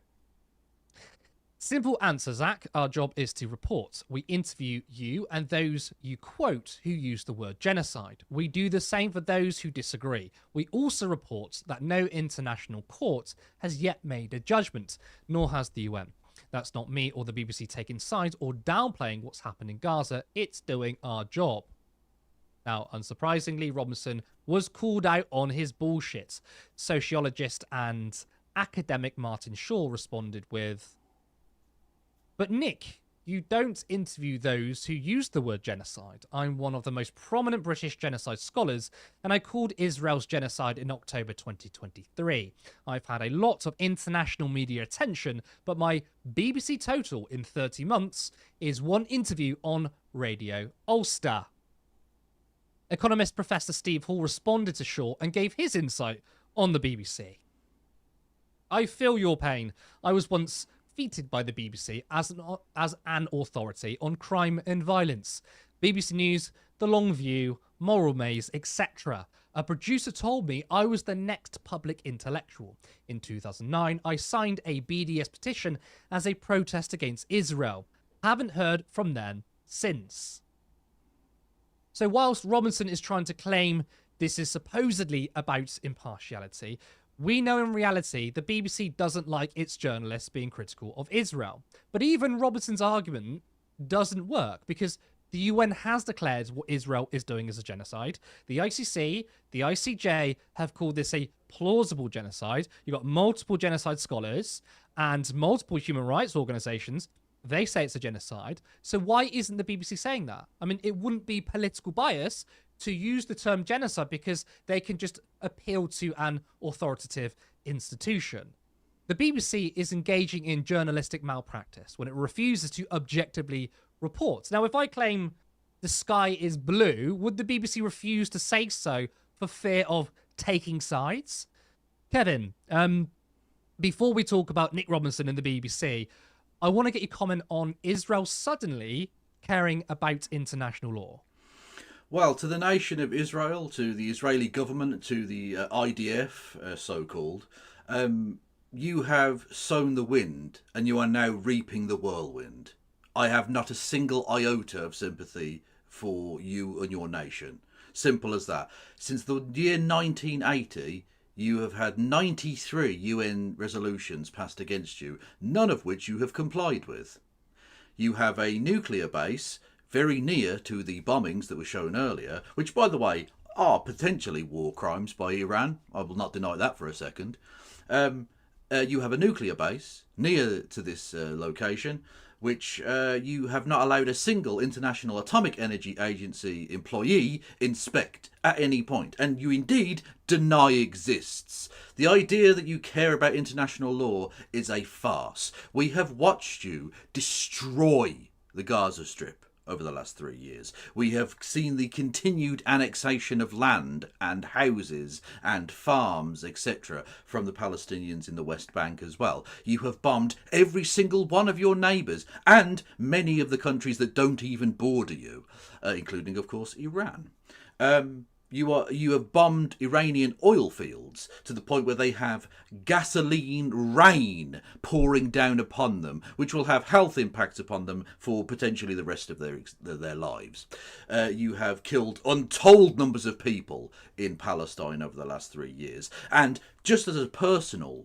Simple answer, Zack. Our job is to report. We interview you and those you quote who use the word genocide. We do the same for those who disagree. We also report that no international court has yet made a judgment, nor has the UN. That's not me or the BBC taking sides or downplaying what's happened in Gaza. It's doing our job. Now, unsurprisingly, Robinson was called out on his bullshit. Sociologist and academic Martin Shaw responded with, "But Nick, you don't interview those who use the word genocide. I'm one of the most prominent British genocide scholars, and I called Israel's genocide in October 2023. I've had a lot of international media attention, but my BBC total in 30 months is one interview on Radio Ulster." Economist Professor Steve Hall responded to Shaw and gave his insight on the BBC. "I feel your pain. I was once feted by the BBC as an authority on crime and violence. BBC News, The Long View, Moral Maze, etc. A producer told me I was the next public intellectual. In 2009, I signed a BDS petition as a protest against Israel. Haven't heard from them since." So whilst Robinson is trying to claim this is supposedly about impartiality, we know in reality the BBC doesn't like its journalists being critical of Israel. But even Robinson's argument doesn't work because the UN has declared what Israel is doing as a genocide. The ICC, the ICJ have called this a plausible genocide. You've got multiple genocide scholars and multiple human rights organizations. They say it's a genocide. So why isn't the BBC saying that? I mean, it wouldn't be political bias to use the term genocide because they can just appeal to an authoritative institution. The BBC is engaging in journalistic malpractice when it refuses to objectively report. Now, if I claim the sky is blue, would the BBC refuse to say so for fear of taking sides? Kevin, before we talk about Nick Robinson and the BBC, I want to get your comment on Israel suddenly caring about international law. Well, to the nation of Israel, to the Israeli government, to the IDF, so-called, you have sown the wind and you are now reaping the whirlwind. I have not a single iota of sympathy for you and your nation. Simple as that. Since the year 1980, you have had 93 UN resolutions passed against you, none of which you have complied with. You have a nuclear base very near to the bombings that were shown earlier, which, by the way, are potentially war crimes by Iran. I will not deny that for a second. You have a nuclear base near to this location, which you have not allowed a single International Atomic Energy Agency employee inspect at any point, and you indeed deny exists. The idea that you care about international law is a farce. We have watched you destroy the Gaza Strip over the last 3 years. We have seen the continued annexation of land and houses and farms, etc., from the Palestinians in the West Bank as well. You have bombed every single one of your neighbours and many of the countries that don't even border you, including, of course, Iran. You have bombed Iranian oil fields to the point where they have gasoline rain pouring down upon them, which will have health impacts upon them for potentially the rest of their lives. You have killed untold numbers of people in Palestine over the last 3 years. And just as a personal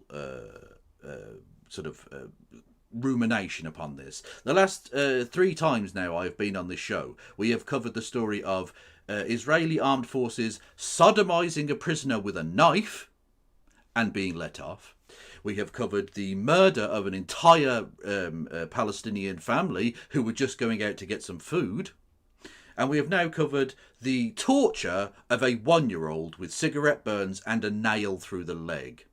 rumination upon this, the last 3 times now I've been on this show, we have covered the story of Israeli armed forces sodomizing a prisoner with a knife and being let off. We have covered the murder of an entire Palestinian family who were just going out to get some food. And we have now covered the torture of a 1-year-old with cigarette burns and a nail through the leg.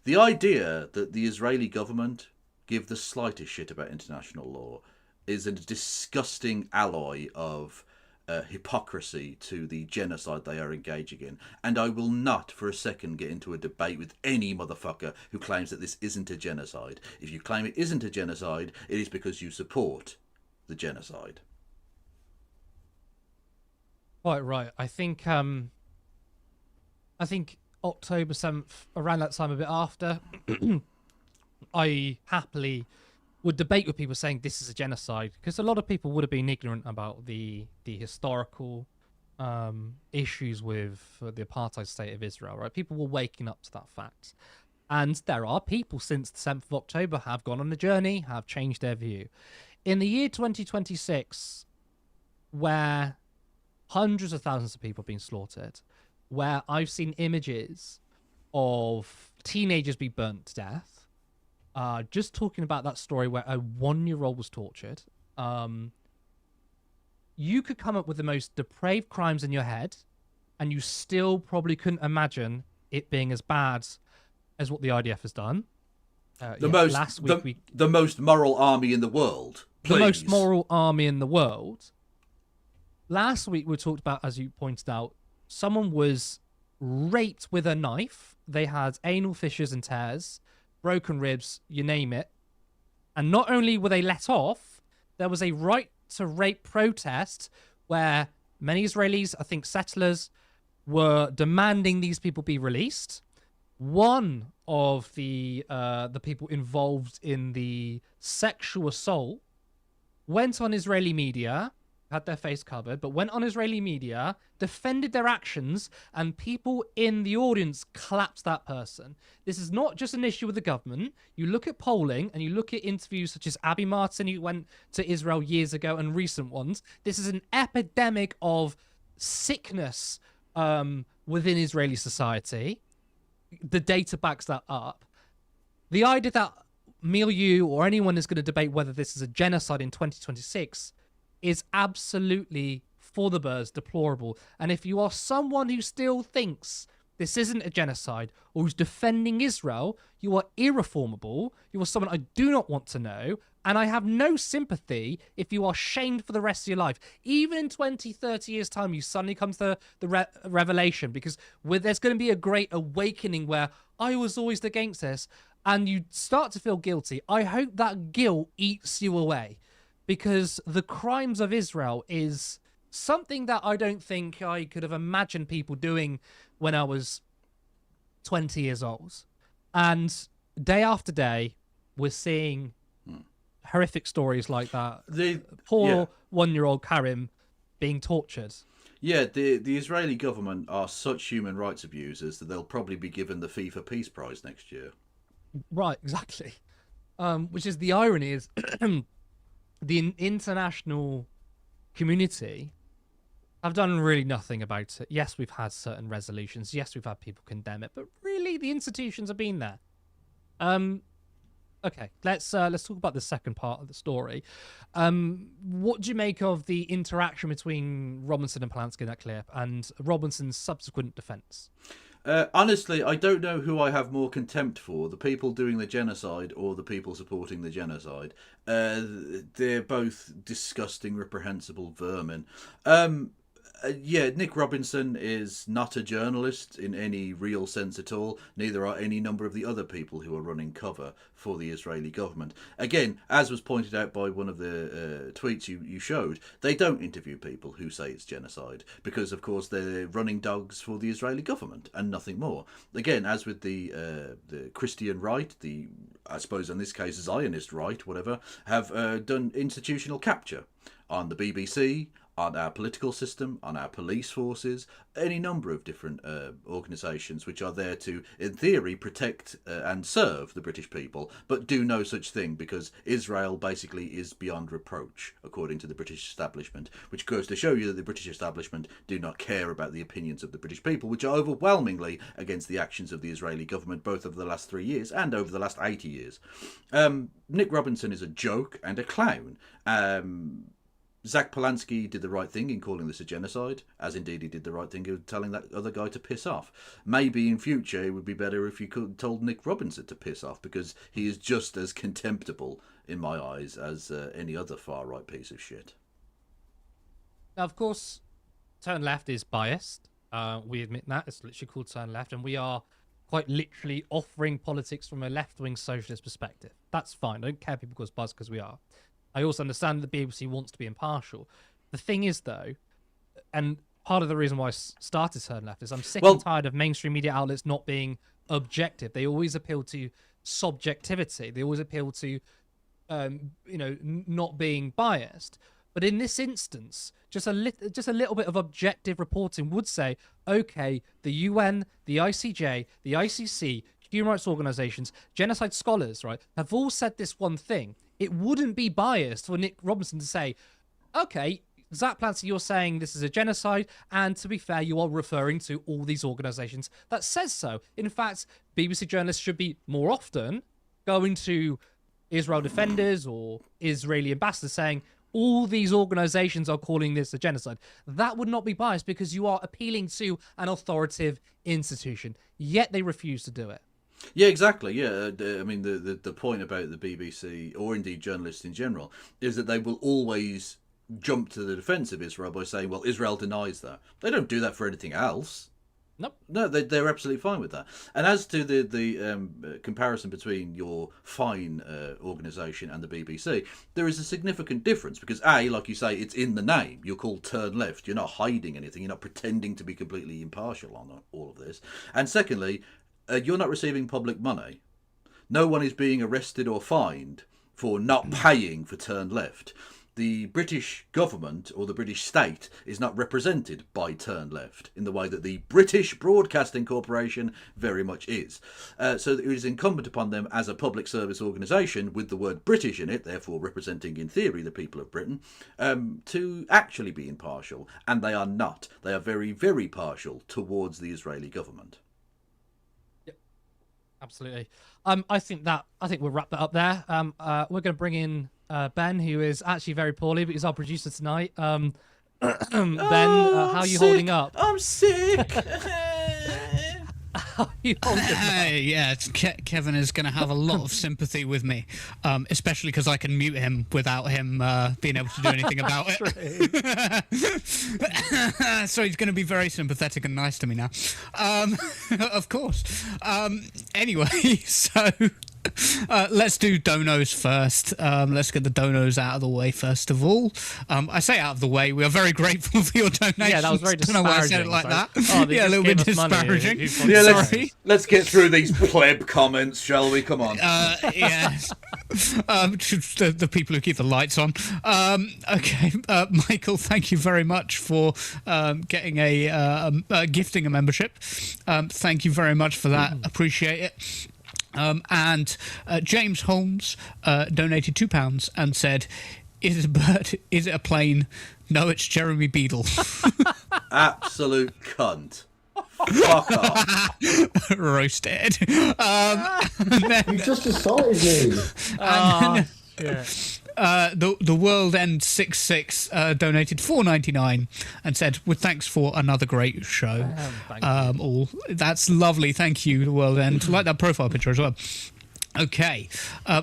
The idea that the Israeli government give the slightest shit about international law is a disgusting alloy of hypocrisy to the genocide they are engaging in. And I will not for a second get into a debate with any motherfucker who claims that this isn't a genocide. If you claim it isn't a genocide, it is because you support the genocide. Quite right. I think October 7th, around that time, a bit after, I happily would debate with people saying this is a genocide, because a lot of people would have been ignorant about the historical issues with the apartheid state of Israel, right? People were waking up to that fact. And there are people since the 7th of October have gone on a journey, have changed their view. In the year 2026, where hundreds of thousands of people have been slaughtered, where I've seen images of teenagers be burnt to death, just talking about that story where a 1-year-old was tortured, you could come up with the most depraved crimes in your head, and you still probably couldn't imagine it being as bad as what the IDF has done. The most moral army in the world. Please. The most moral army in the world. Last week we talked about, as you pointed out, someone was raped with a knife. They had anal fissures and tears, broken ribs, you name it. And not only were they let off, there was a right to rape protest where many Israelis, I think settlers, were demanding these people be released. One of the people involved in the sexual assault went on Israeli media had their face covered, but went on Israeli media, defended their actions, and people in the audience clapped that person. This is not just an issue with the government. You look at polling and you look at interviews such as Abby Martin, who went to Israel years ago, and recent ones. This is an epidemic of sickness within Israeli society. The data backs that up. The idea that Milieu or anyone is going to debate whether this is a genocide in 2026 is absolutely, for the birds, deplorable. And if you are someone who still thinks this isn't a genocide or who's defending Israel, you are irreformable. You are someone I do not want to know. And I have no sympathy if you are shamed for the rest of your life. Even in 20, 30 years' time, you suddenly come to the revelation, because there's going to be a great awakening where I was always against this, and you start to feel guilty. I hope that guilt eats you away, because the crimes of Israel is something that I don't think I could have imagined people doing when I was 20 years old. And day after day, we're seeing horrific stories like that. Poor one-year-old Karim being tortured. Yeah, the Israeli government are such human rights abusers that they'll probably be given the FIFA Peace Prize next year. Right, exactly. Which is the irony is the international community have done really nothing about it. Yes, we've had certain resolutions. Yes, we've had people condemn it, but really the institutions have been there. Okay, let's talk about the second part of the story. What do you make of the interaction between Robinson and Polansky in that clip, and Robinson's subsequent defence? Honestly, I don't know who I have more contempt for, the people doing the genocide or the people supporting the genocide. They're both disgusting, reprehensible vermin. Yeah, Nick Robinson is not a journalist in any real sense at all. Neither are any number of the other people who are running cover for the Israeli government. Again, as was pointed out by one of the tweets you showed, they don't interview people who say it's genocide because, of course, they're running dogs for the Israeli government and nothing more. Again, as with the Christian right, I suppose in this case Zionist right, whatever, have done institutional capture on the BBC, on our political system, on our police forces, any number of different organisations which are there to, in theory, protect and serve the British people, but do no such thing because Israel basically is beyond reproach, according to the British establishment, which goes to show you that the British establishment do not care about the opinions of the British people, which are overwhelmingly against the actions of the Israeli government, both over the last 3 years and over the last 80 years. Nick Robinson is a joke and a clown. Zack Polansky did the right thing in calling this a genocide, as indeed he did the right thing in telling that other guy to piss off. Maybe in future it would be better if you could told Nick Robinson to piss off, because he is just as contemptible in my eyes as any other far-right piece of shit. Now, of course, Turn Left is biased. We admit that. It's literally called Turn Left, and we are quite literally offering politics from a left-wing socialist perspective. That's fine. I don't care if people call us biased because we are. I also understand that the BBC wants to be impartial. The thing is, though, and part of the reason why I started Turn Left is I'm sick and tired of mainstream media outlets not being objective. They always appeal to subjectivity. They always appeal to, not being biased. But in this instance, just a little bit of objective reporting would say, okay, the UN, the ICJ, the ICC, human rights organisations, genocide scholars, right, have all said this one thing. It wouldn't be biased for Nick Robinson to say, okay, Zack Polansky, you're saying this is a genocide, and to be fair, you are referring to all these organisations that says so. In fact, BBC journalists should be more often going to Israel defenders or Israeli ambassadors saying, all these organisations are calling this a genocide. That would not be biased because you are appealing to an authoritative institution, yet they refuse to do it. Yeah, exactly. Yeah, I mean, the point about the BBC, or indeed journalists in general, is that they will always jump to the defence of Israel by saying, well, Israel denies that. They don't do that for anything else. Nope. No, they're absolutely fine with that. And as to the comparison between your fine organisation and the BBC, there is a significant difference because, A, like you say, it's in the name. You're called Turn Left. You're not hiding anything. You're not pretending to be completely impartial on all of this. And secondly, you're not receiving public money. No one is being arrested or fined for not paying for Turn Left. the British government or the British state is not represented by Turn Left in the way that the British Broadcasting Corporation very much is. So it is incumbent upon them as a public service organisation with the word British in it, therefore representing in theory the people of Britain, to actually be impartial. And they are not. They are very, very partial towards the Israeli government. Yep. Absolutely. I think we'll wrap that up there. We're going to bring in Ben, who is actually very poorly, but he's our producer tonight. Ben, how are you holding up? I'm sick. How are you holding up? Yeah, Kevin is going to have a lot of sympathy with me, especially because I can mute him without him being able to do anything about it. So he's going to be very sympathetic and nice to me now. Of course. Anyway, so let's do donos first. Let's get the donos out of the way first of all. I say out of the way. We are very grateful for your donations. Yeah, that was very disparaging. I don't know why I said it like that. Oh, yeah, a little bit disparaging. Yeah, let's get through these pleb comments, shall we? Come on. Yes. The people who keep the lights on. Okay, Michael, thank you very much for getting gifting a membership. Thank you very much for that. Appreciate it. And James Holmes donated £2 and said, "Is it a bird? Is it a plane? No, it's Jeremy Beadle." Absolute cunt. Fuck off. Roasted. Then, You just assaulted me. the World End 66 donated $4.99 and said, "With thanks for another great show." That's lovely. Thank you, the World End. Like that profile picture as well. Okay,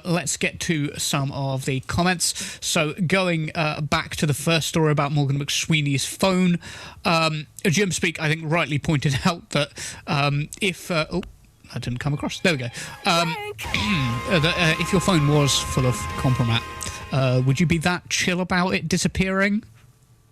let's get to some of the comments. So going back to the first story about Morgan McSweeney's phone, Jim Speak, I think, rightly pointed out that if... that didn't come across. There we go. If your phone was full of compromat, would you be that chill about it disappearing?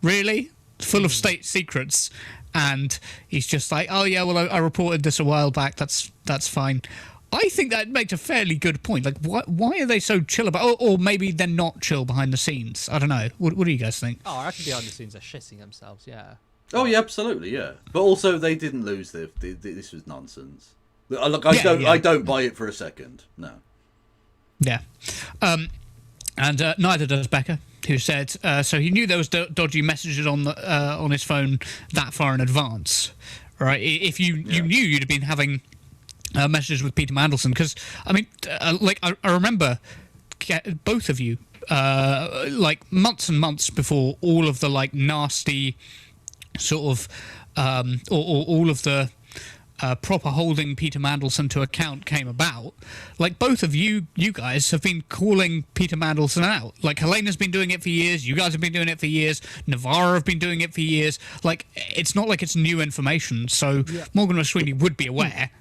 Really? Full of state secrets. And he's just like, "Oh yeah, well I reported this a while back. That's fine." I think that makes a fairly good point. Like, why are they so chill about? Or maybe they're not chill behind the scenes. I don't know. What do you guys think? Oh, I reckon behind the scenes they're shitting themselves. Yeah. Oh yeah, absolutely, yeah. But also they didn't lose this was nonsense. Look, I don't buy it for a second. No. Yeah. And neither does Becca, who said so he knew there was dodgy messages on his phone that far in advance, right? If you knew you'd have been having messages with Peter Mandelson, because I mean, I remember both of you like months and months before all of the like nasty sort of or all of the proper holding Peter Mandelson to account came about. Like, both of you guys have been calling Peter Mandelson out. Like, Helena's been doing it for years. You guys have been doing it for years. Navarro have been doing it for years. Like, it's not like it's new information. So Morgan McSweeney would be aware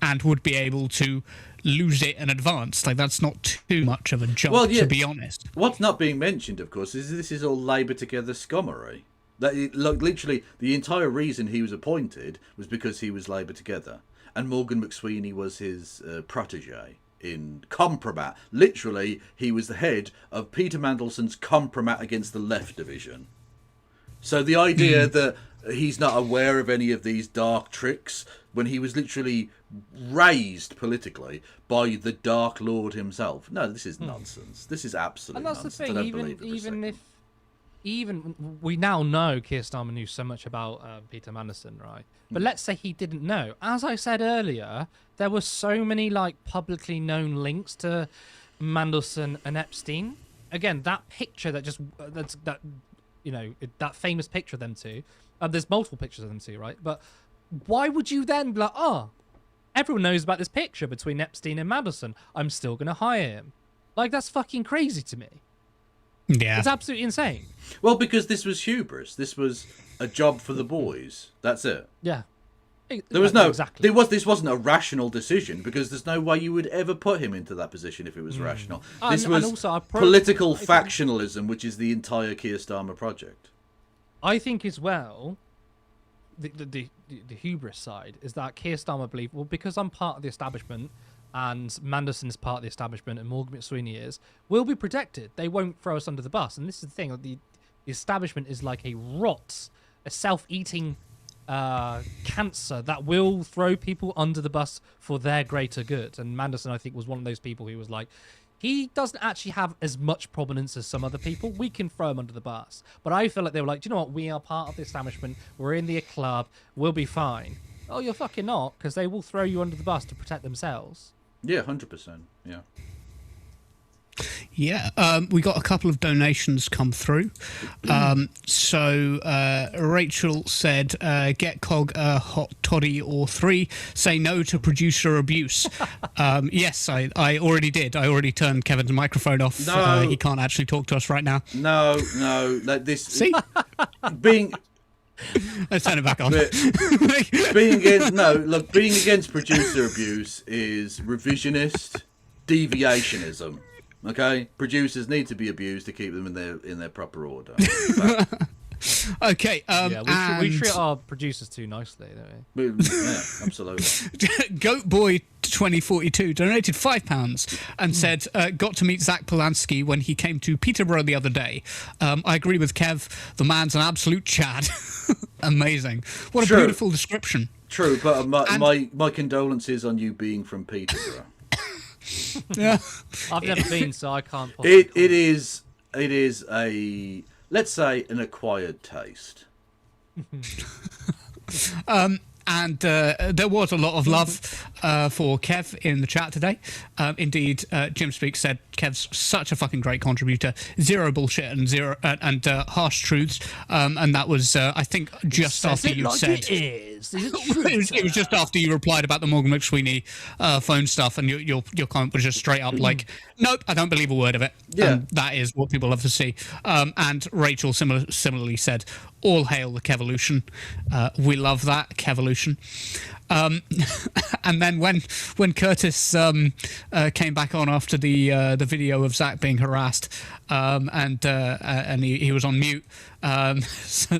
and would be able to lose it in advance. Like, that's not too much of a jump, to be honest. What's not being mentioned, of course, is this is all Labour together scummery. Literally, the entire reason he was appointed was because he was Labour together, and Morgan McSweeney was his protege in Compromat. Literally, he was the head of Peter Mandelson's Compromat against the Left division. So the idea that he's not aware of any of these dark tricks, when he was literally raised politically by the Dark Lord himself. No, this is nonsense. This is absolute nonsense. And that's the thing, even we now know Keir Starmer knew so much about Peter Mandelson, right? But let's say he didn't know. As I said earlier, there were so many like publicly known links to Mandelson and Epstein. Again, that picture that famous picture of them two. There's multiple pictures of them two, right? But why would you then be like, oh, everyone knows about this picture between Epstein and Mandelson, I'm still going to hire him? Like, that's fucking crazy to me. Yeah. It's absolutely insane. Well, because this was hubris. This was a job for the boys. That's it. Yeah. There was this wasn't a rational decision, because there's no way you would ever put him into that position if it was rational. This was also political factionalism, which is the entire Keir Starmer project. I think as well, the hubris side is that Keir Starmer believed, well, because I'm part of the establishment and Manderson is part of the establishment and Morgan McSweeney is, will be protected. They won't throw us under the bus. And this is the thing, the establishment is like a self-eating cancer that will throw people under the bus for their greater good. And Manderson, I think, was one of those people who was like, he doesn't actually have as much prominence as some other people. We can throw him under the bus. But I feel like they were like, do you know what? We are part of the establishment. We're in the club. We'll be fine. Oh, you're fucking not, because they will throw you under the bus to protect themselves. Yeah, 100%. Yeah. Yeah, we got a couple of donations come through. So Rachel said, get Cog a hot toddy or 3. Say no to producer abuse. Yes, I already did. I already turned Kevin's microphone off. No. He can't actually talk to us right now. No. Like this. See? Being... Let's turn it back on. being against producer abuse is revisionist deviationism. Okay, producers need to be abused to keep them in their proper order. Okay. We treat our producers too nicely, don't we? Yeah, absolutely. Goat Boy 2042 donated £5 and said, got to meet Zack Polansky when he came to Peterborough the other day. I agree with Kev. The man's an absolute Chad. Amazing. What a beautiful description. True, but my condolences on you being from Peterborough. Yeah, I've never been, so I can't. It is a, let's say, an acquired taste. And there was a lot of love for Kev in the chat today. Indeed, Jim Speak said Kev's such a fucking great contributor. Zero bullshit and harsh truths. And that was, I think, just after you said. It was just after you replied about the Morgan McSweeney phone stuff, and your comment was just straight up like, nope, I don't believe a word of it. Yeah, and that is what people love to see. And Rachel similarly said, all hail the Kevolution. We love that Kevolution. And then when Curtis came back on after the video of Zack being harassed, and he was on mute,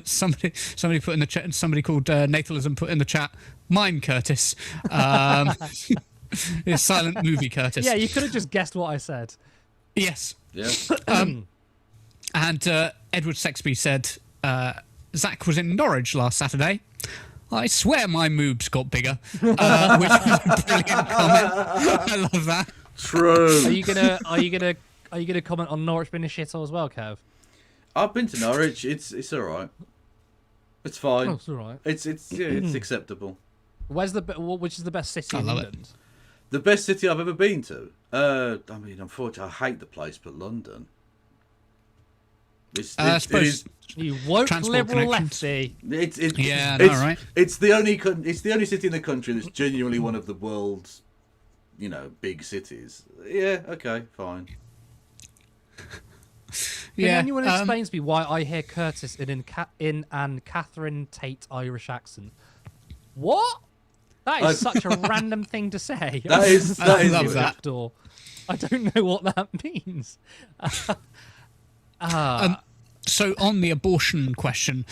somebody put in the chat, somebody called Natalism put in the chat, mime Curtis. It's silent movie Curtis. Yeah, you could have just guessed what I said. Yes. Yeah. And Edward Sexby said, Zack was in Norwich last Saturday. I swear my moobs got bigger, which was a brilliant comment. I love that. True. Are you gonna comment on Norwich being a shithole as well, Kev? I've been to Norwich. It's all right. It's fine. Oh, it's all right. It's acceptable. Which is the best city in England? The best city I've ever been to. I mean, unfortunately, I hate the place, but London. I suppose you woke liberal lefty. It's the only city in the country that's genuinely one of the world's, big cities. Yeah, okay, fine. Can anyone explain to me why I hear Curtis in an Catherine Tate Irish accent? What? That is such a random thing to say. I love that. Door. I don't know what that means. So on the abortion question,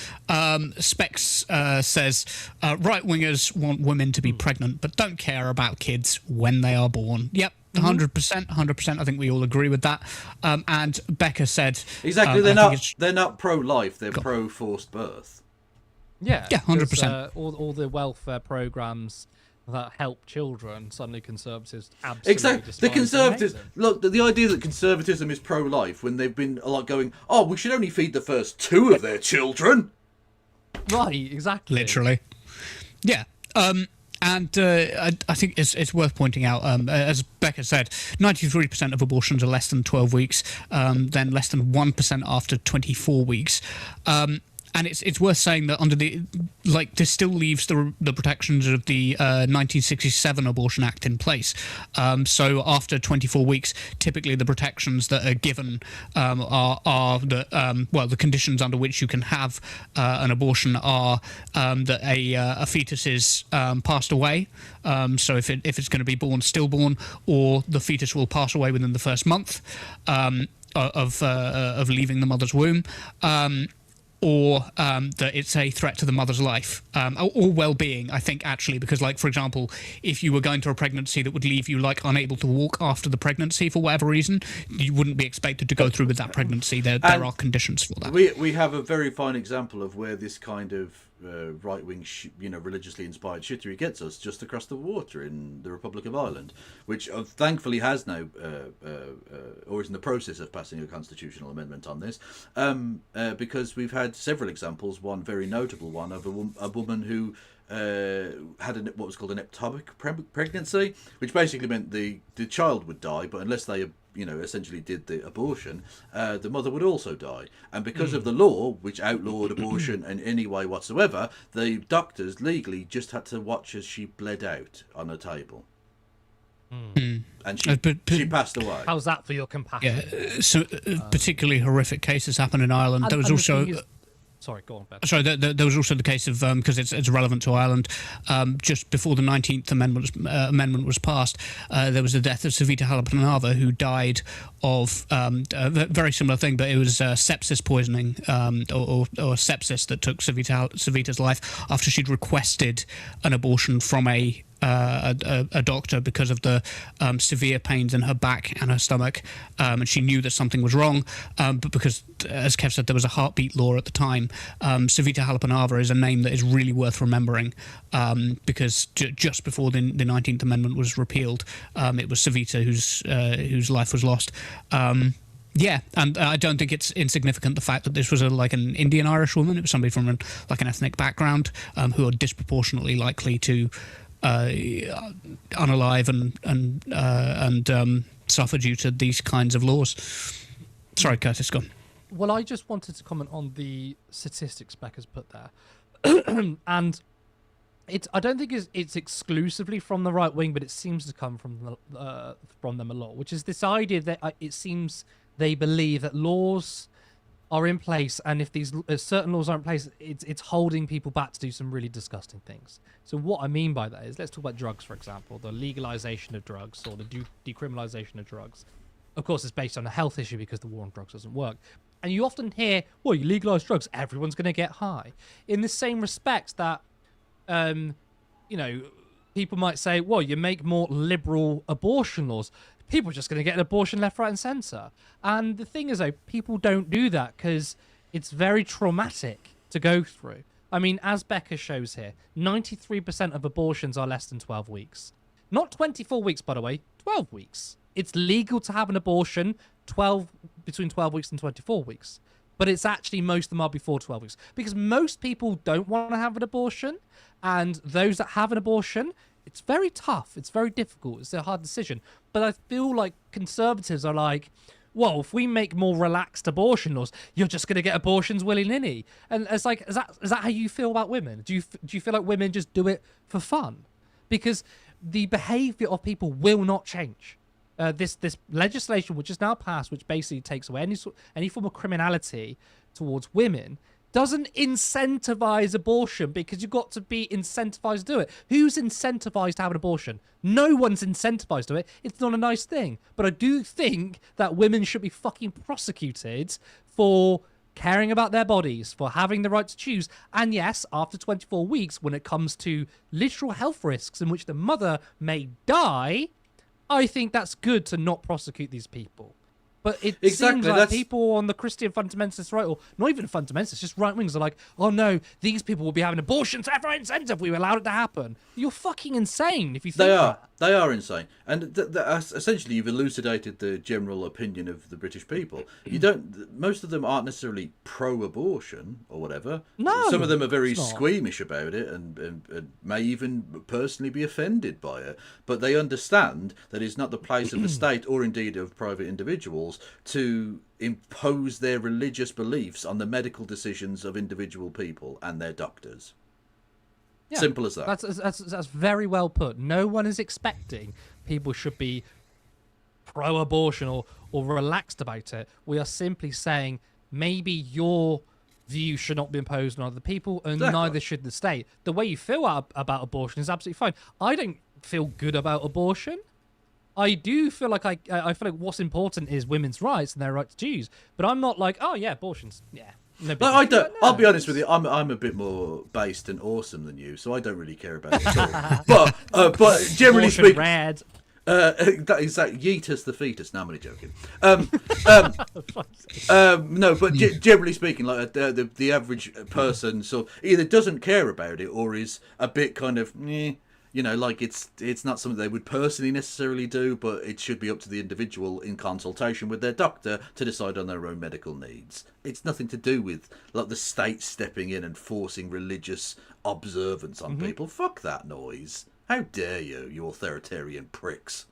Specs says right-wingers want women to be pregnant but don't care about kids when they are born. Yep, 100%. I think we all agree with that. And Becca said... Exactly, they're not pro-life, they're pro-forced birth. Yeah, 100%. All the welfare programmes that help children, suddenly Conservatives absolutely exactly. The Conservatives look. The idea that conservatism is pro-life when they've been going, oh, we should only feed the first 2 of their children. Right, exactly. Literally, yeah. And I think it's worth pointing out, as Becca said, 93% of abortions are less than 12 weeks, then less than 1% after 24 weeks. And it's worth saying that under this still leaves the protections of the 1967 Abortion Act in place. So after 24 weeks, typically the protections that are given are the conditions under which you can have an abortion are that a fetus is passed away. So if it's going to be born stillborn, or the fetus will pass away within the first month of leaving the mother's womb. or that it's a threat to the mother's life or well-being. I think actually, because like for example, if you were going through a pregnancy that would leave you like unable to walk after the pregnancy for whatever reason, you wouldn't be expected to go through with that pregnancy. There are conditions for that. We have a very fine example of where this kind of right-wing, religiously inspired shittery gets us just across the water in the Republic of Ireland, which thankfully has now, or is in the process of passing a constitutional amendment on this, because we've had several examples. One very notable one of a woman who had what was called an ectopic pregnancy, which basically meant the child would die, but unless they essentially did the abortion, the mother would also die. And because of the law, which outlawed abortion in any way whatsoever, the doctors legally just had to watch as she bled out on a table. And she passed away. How's that for your compassion? Yeah, so particularly horrific cases happen in Ireland. There was also... Sorry, go on, Ben. Sorry, there was also the case of, because it's relevant to Ireland, just before the 19th Amendment was passed, there was the death of Savita Halappanavar, who died of a very similar thing, but it was sepsis poisoning or sepsis that took Savita's life after she'd requested an abortion from a doctor because of the severe pains in her back and her stomach, and she knew that something was wrong, but because, as Kev said, there was a heartbeat law at the time. Savita Halappanavar is a name that is really worth remembering, because just before the 19th Amendment was repealed, it was Savita whose life was lost. Yeah, and I don't think it's insignificant the fact that this was like an Indian Irish woman. It was somebody from an ethnic background who are disproportionately likely to unalive and suffer due to these kinds of laws. Sorry, Curtis, go on. Well, I just wanted to comment on the statistics Beck has put there, and I don't think it's exclusively from the right wing, but it seems to come from them a lot, which is this idea that it seems they believe that laws are in place, and if these certain laws aren't in place, it's holding people back to do some really disgusting things. So what I mean by that is, let's talk about drugs, for example, the legalization of drugs or the decriminalization of drugs. Of course, it's based on a health issue because the war on drugs doesn't work. And you often hear, well, you legalize drugs, everyone's going to get high. In the same respect that, people might say, well, you make more liberal abortion laws, people are just going to get an abortion left, right, and centre. And the thing is, though, people don't do that because it's very traumatic to go through. I mean, as Becca shows here, 93% of abortions are less than 12 weeks. Not 24 weeks, by the way, 12 weeks. It's legal to have an abortion between 12 weeks and 24 weeks. But it's actually, most of them are before 12 weeks. Because most people don't want to have an abortion. And those that have an abortion, it's very tough. It's very difficult. It's a hard decision. But I feel like conservatives are like, well, if we make more relaxed abortion laws, you're just going to get abortions willy-nilly. And it's like, is that how you feel about women? Do you feel like women just do it for fun? Because the behaviour of people will not change. This legislation which is now passed, which basically takes away any form of criminality towards women, doesn't incentivize abortion because you've got to be incentivized to do it. Who's incentivized to have an abortion? No one's incentivized to it. It's not a nice thing. But I do think that women should be fucking prosecuted for caring about their bodies, for having the right to choose. And yes, after 24 weeks, when it comes to literal health risks in which the mother may die, I think that's good to not prosecute these people. But it seems like people on the Christian fundamentalist right, or not even fundamentalists, just right wings, are like, oh no, these people will be having abortions left, right, and centre if we allowed it to happen. You're fucking insane if you think that. They are insane. And essentially, you've elucidated the general opinion of the British people. Most of them aren't necessarily pro-abortion or whatever. No. Some of them are very squeamish about it and may even personally be offended by it. But they understand that it's not the place of the state or indeed of private individuals to impose their religious beliefs on the medical decisions of individual people and their doctors. Yeah, simple as that. That's very well put. No one is expecting people should be pro-abortion or relaxed about it. We are simply saying maybe your view should not be imposed on other people, and neither should the state. The way you feel about abortion is absolutely fine. I don't feel good about abortion. I do feel like I feel like what's important is women's rights and their right to choose. But I'm not like, oh yeah, abortion's No, I don't. I'll be honest with you. I'm a bit more based and awesome than you, so I don't really care about it at all. But generally Abortion speaking, rad. that is that Yeetus the fetus. No, I'm only joking. No, but generally speaking, like the average person sort of either doesn't care about it or is a bit kind of, like it's not something they would personally necessarily do, but it should be up to the individual in consultation with their doctor to decide on their own medical needs. It's nothing to do with like the state stepping in and forcing religious observance on people. Fuck that noise. How dare you authoritarian pricks.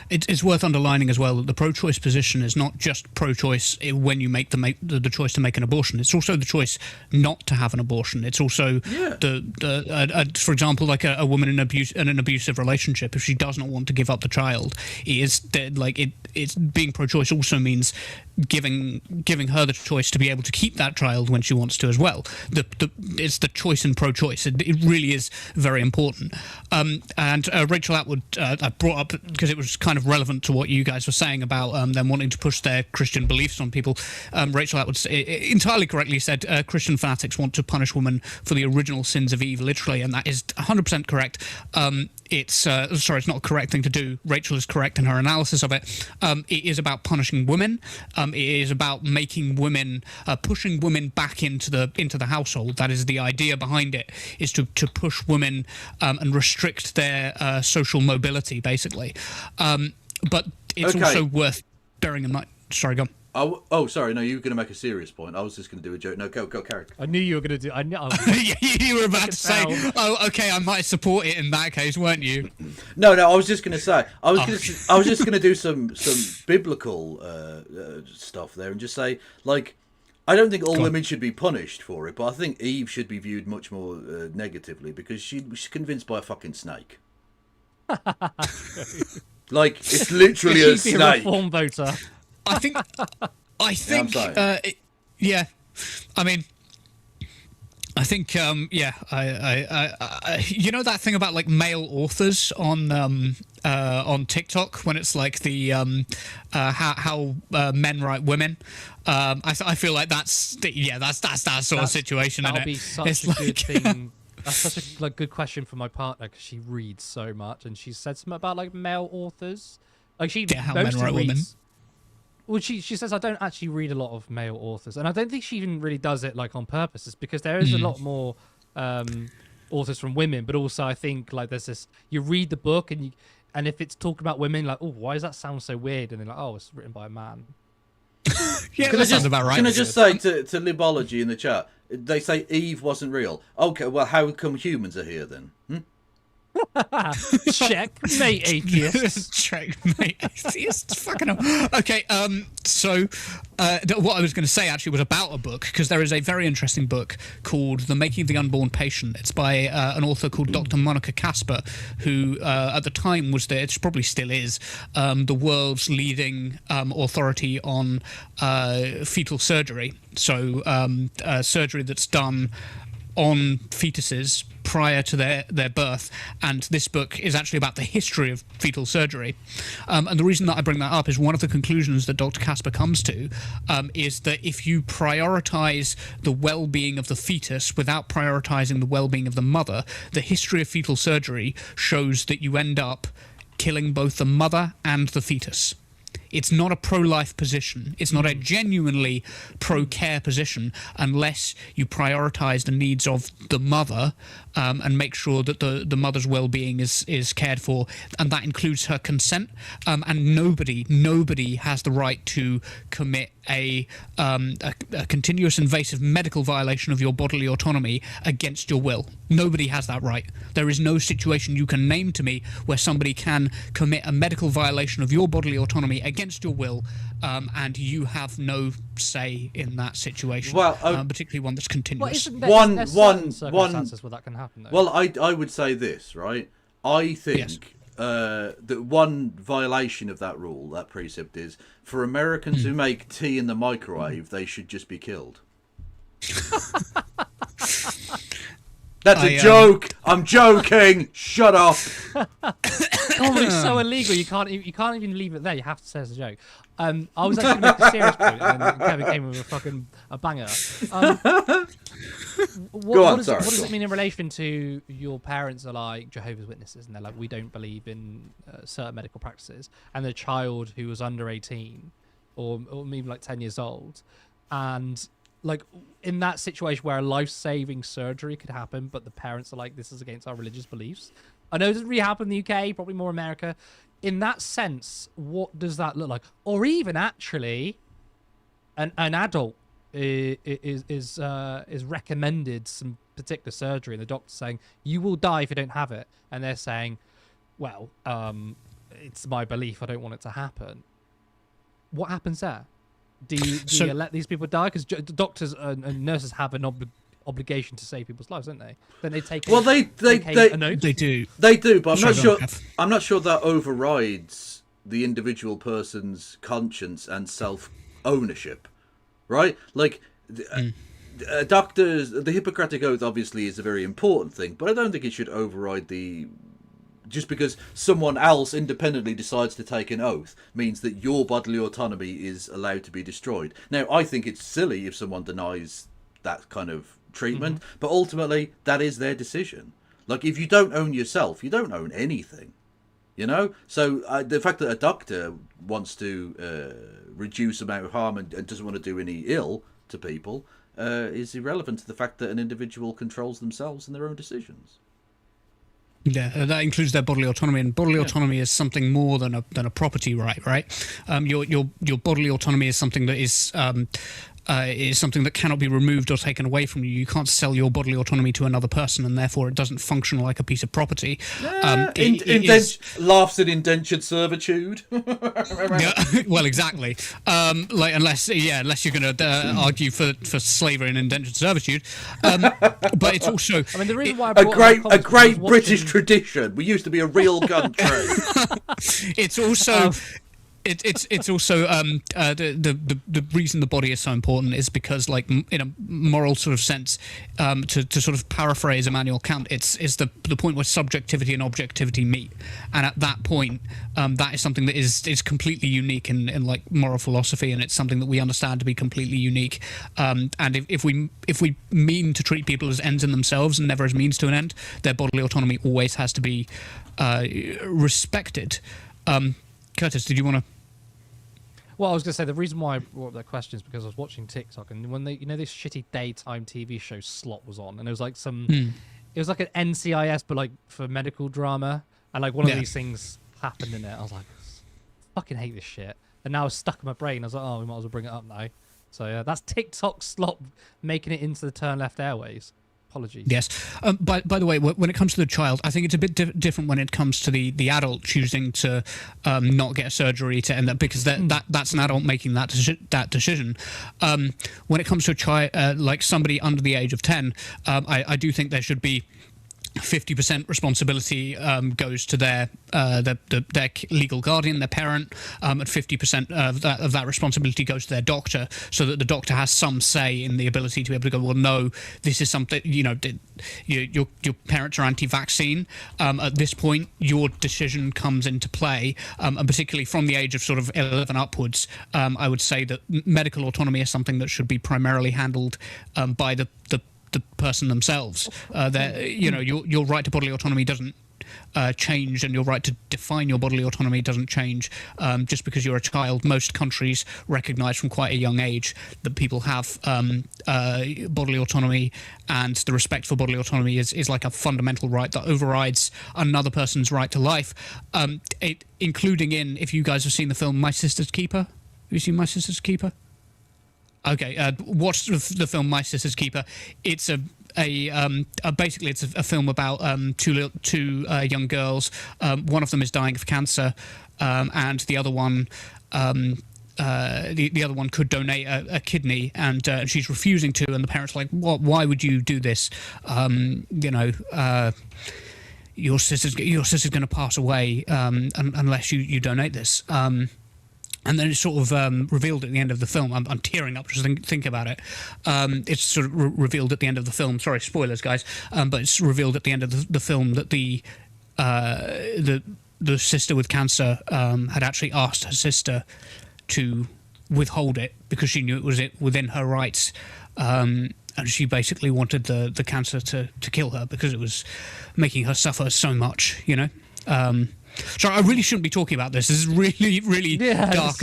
It's worth underlining as well that the pro-choice position is not just pro-choice when you make the choice to make an abortion. It's also the choice not to have an abortion. It's also for example, like a woman in an abusive relationship, if she does not want to give up the child, it's being pro-choice also means giving her the choice to be able to keep that child when she wants to as well. It's the choice in pro-choice. It really is very important. And Rachel Atwood, I brought up because it was kind of relevant to what you guys were saying about them wanting to push their Christian beliefs on people. Rachel Atwood entirely correctly said Christian fanatics want to punish women for the original sins of Eve, literally, and that is 100% correct. It's not a correct thing to do. Rachel is correct in her analysis of it. It is about punishing women. It is about making women, pushing women back into the household. That is the idea behind it, is to push women and restrict their social mobility, basically. But it's also worth bearing in mind. Sorry, go on. Sorry. No, you were going to make a serious point. I was just going to do a joke. No, go, carry. I knew you were going to do. I know. You were about to say, "Oh, okay, I might support it in that case, weren't you?" No. I was just going to say. I was just going to do some biblical stuff there and just say, like, I don't think all women should be punished for it, but I think Eve should be viewed much more negatively because she was convinced by a fucking snake. Like, it's literally a snake. A reform voter. I think. Yeah, I mean, I think. You know that thing about like male authors on TikTok when it's like the how men write women. I feel like that's that sort of situation. That'll be such a good thing. That's such a good question for my partner because she reads so much, and she said something about like male authors. Like how men write women. Well, she says I don't actually read a lot of male authors, and I don't think she even really does it like on purpose. It's because there is a lot more authors from women, but also I think like there's this. You read the book and if it's talking about women, like, oh, why does that sound so weird? And they're like, oh, it's written by a man. Yeah, that sounds about right. Can I just say to Libology in the chat, they say Eve wasn't real. Okay, well, how come humans are here then? Checkmate, atheists. Checkmate, atheists. Fucking hell. Okay, so what I was going to say actually was about a book, because there is a very interesting book called The Making of the Unborn Patient. It's by an author called Dr. Monica Casper, who at the time was it probably still is, the world's leading authority on fetal surgery. So surgery that's done on fetuses prior to their birth, and this book is actually about the history of fetal surgery. And the reason that I bring that up is one of the conclusions that Dr. Casper comes to is that if you prioritize the well-being of the fetus without prioritizing the well-being of the mother, the history of fetal surgery shows that you end up killing both the mother and the fetus. It's not a pro-life position. It's not a genuinely pro-care position unless you prioritise the needs of the mother and make sure that the mother's well-being is cared for, and that includes her consent. And nobody has the right to commit a continuous invasive medical violation of your bodily autonomy against your will. Nobody has that right. There is no situation you can name to me where somebody can commit a medical violation of your bodily autonomy against your will, and you have no say in that situation. Well, particularly one that's continuous. Well, circumstances where that can happen, though. Well, I would say this, right? I think that one violation of that rule, that precept, is for Americans who make tea in the microwave, they should just be killed. That's a joke. I'm joking. Shut up. Comedy's so illegal. You can't even leave it there. You have to say it's a joke. I was actually going to make a serious point, and then Kevin came with a banger. What does it mean in relation to your parents are like Jehovah's Witnesses, and they're like, we don't believe in certain medical practices, and the child who was under 18 or maybe like 10 years old, and like in that situation where a life-saving surgery could happen, but the parents are like, this is against our religious beliefs. I know it doesn't really happen in the UK, probably more America. In that sense, what does that look like? Or even actually, an adult is recommended some particular surgery, and the doctor's saying you will die if you don't have it, and they're saying, well, it's my belief, I don't want it to happen. What happens there? Do you let these people die? Because doctors and nurses have an obligation to save people's lives, don't they? Then they take. Well, they do. They do, but I'm not sure that overrides the individual person's conscience and self-ownership, right? Like, doctors, the Hippocratic Oath obviously is a very important thing, but I don't think it should override the. Just because someone else independently decides to take an oath means that your bodily autonomy is allowed to be destroyed. Now, I think it's silly if someone denies that kind of treatment, but ultimately, that is their decision. Like, if you don't own yourself, you don't own anything, you know? So the fact that a doctor wants to reduce the amount of harm and doesn't want to do any ill to people is irrelevant to the fact that an individual controls themselves and their own decisions. Yeah, that includes their bodily autonomy, and bodily autonomy is something more than a property right, right? Your bodily autonomy is something that is something that cannot be removed or taken away from you. You can't sell your bodily autonomy to another person, and therefore it doesn't function like a piece of property. Laughs at indentured servitude. Well, exactly. Unless you're going to argue for slavery and indentured servitude, but it's also. I mean, the reason why a great British tradition. We used to be a real country. It's also. It's also the reason the body is so important is because, like, in a moral sort of sense, to sort of paraphrase Immanuel Kant, it's the point where subjectivity and objectivity meet, and at that point, that is something that is completely unique in like moral philosophy, and it's something that we understand to be completely unique. And if we mean to treat people as ends in themselves and never as means to an end, their bodily autonomy always has to be respected. Curtis, did you want to? Well, I was going to say the reason why I brought up that question is because I was watching TikTok, and when this shitty daytime TV show Slot was on, and it was like it was like an NCIS but like for medical drama, and like one of these things happened in it. I was like, fucking hate this shit, and now it's stuck in my brain. I was like, oh, we might as well bring it up now. So yeah, that's TikTok Slot making it into the Turn Left Airways. Apologies. Yes. By the way, when it comes to the child, I think it's a bit different when it comes to the adult choosing to not get a surgery to end up, because that's an adult making that decision. When it comes to a child, like somebody under the age of 10, I do think there should be 50% responsibility goes to their legal guardian, their parent, and 50% of that responsibility goes to their doctor, so that the doctor has some say in the ability to be able to go, well, no, this is something, your parents are anti-vaccine. At this point, your decision comes into play, and particularly from the age of sort of 11 upwards, I would say that medical autonomy is something that should be primarily handled by the person themselves. Your right to bodily autonomy doesn't change, and your right to define your bodily autonomy doesn't change just because you're a child. Most countries recognise from quite a young age that people have bodily autonomy, and the respect for bodily autonomy is like a fundamental right that overrides another person's right to life, including in, if you guys have seen the film My Sister's Keeper. Have you seen My Sister's Keeper? Okay, watch the film My Sister's Keeper. It's basically it's a film about two young girls. One of them is dying of cancer, and the other one the other one could donate a kidney, and she's refusing to. And the parents are like, "What? Why would you do this? Your sister's going to pass away unless you donate this." And then it's sort of revealed at the end of the film. I'm tearing up just think about it. It's sort of revealed at the end of the film. Sorry, spoilers, guys. But it's revealed at the end of the film that the the sister with cancer had actually asked her sister to withhold it because she knew it was within her rights, and she basically wanted the cancer to kill her because it was making her suffer so much, you know. So I really shouldn't be talking about this. This is really, really dark,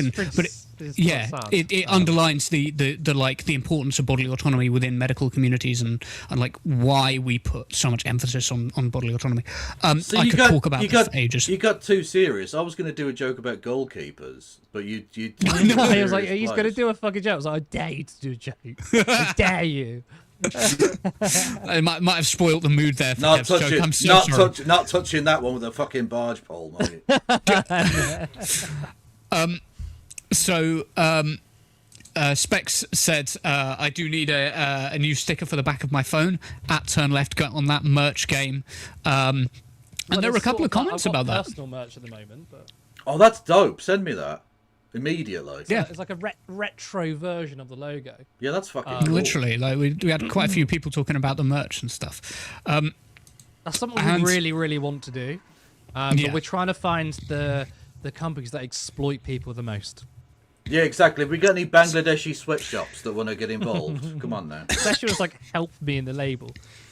it underlines the importance of bodily autonomy within medical communities and like why we put so much emphasis on bodily autonomy. So I could talk about this for ages. You got too serious. I was going to do a joke about goalkeepers, but you no, he was like, he's going to do a fucking joke. I was like, I dare you to do a joke. I dare you. I might have spoiled the mood there. For not Kev's touching, joke. I'm so sorry. not touching that one with a fucking barge pole, mate. Specs said, I do need a new sticker for the back of my phone. At Turn Left, got on that merch game. And there were a couple of comments about that. Personal merch at the moment, but Oh, that's dope. Send me that immediately. Yeah, it's like a retro version of the logo. Yeah, that's fucking cool. Literally. Like we had quite a few people talking about the merch and stuff. That's something we really, really want to do. But we're trying to find the companies that exploit people the most. Yeah, exactly. Have we got any Bangladeshi sweatshops that want to get involved? Come on now. Especially was like help me in the label.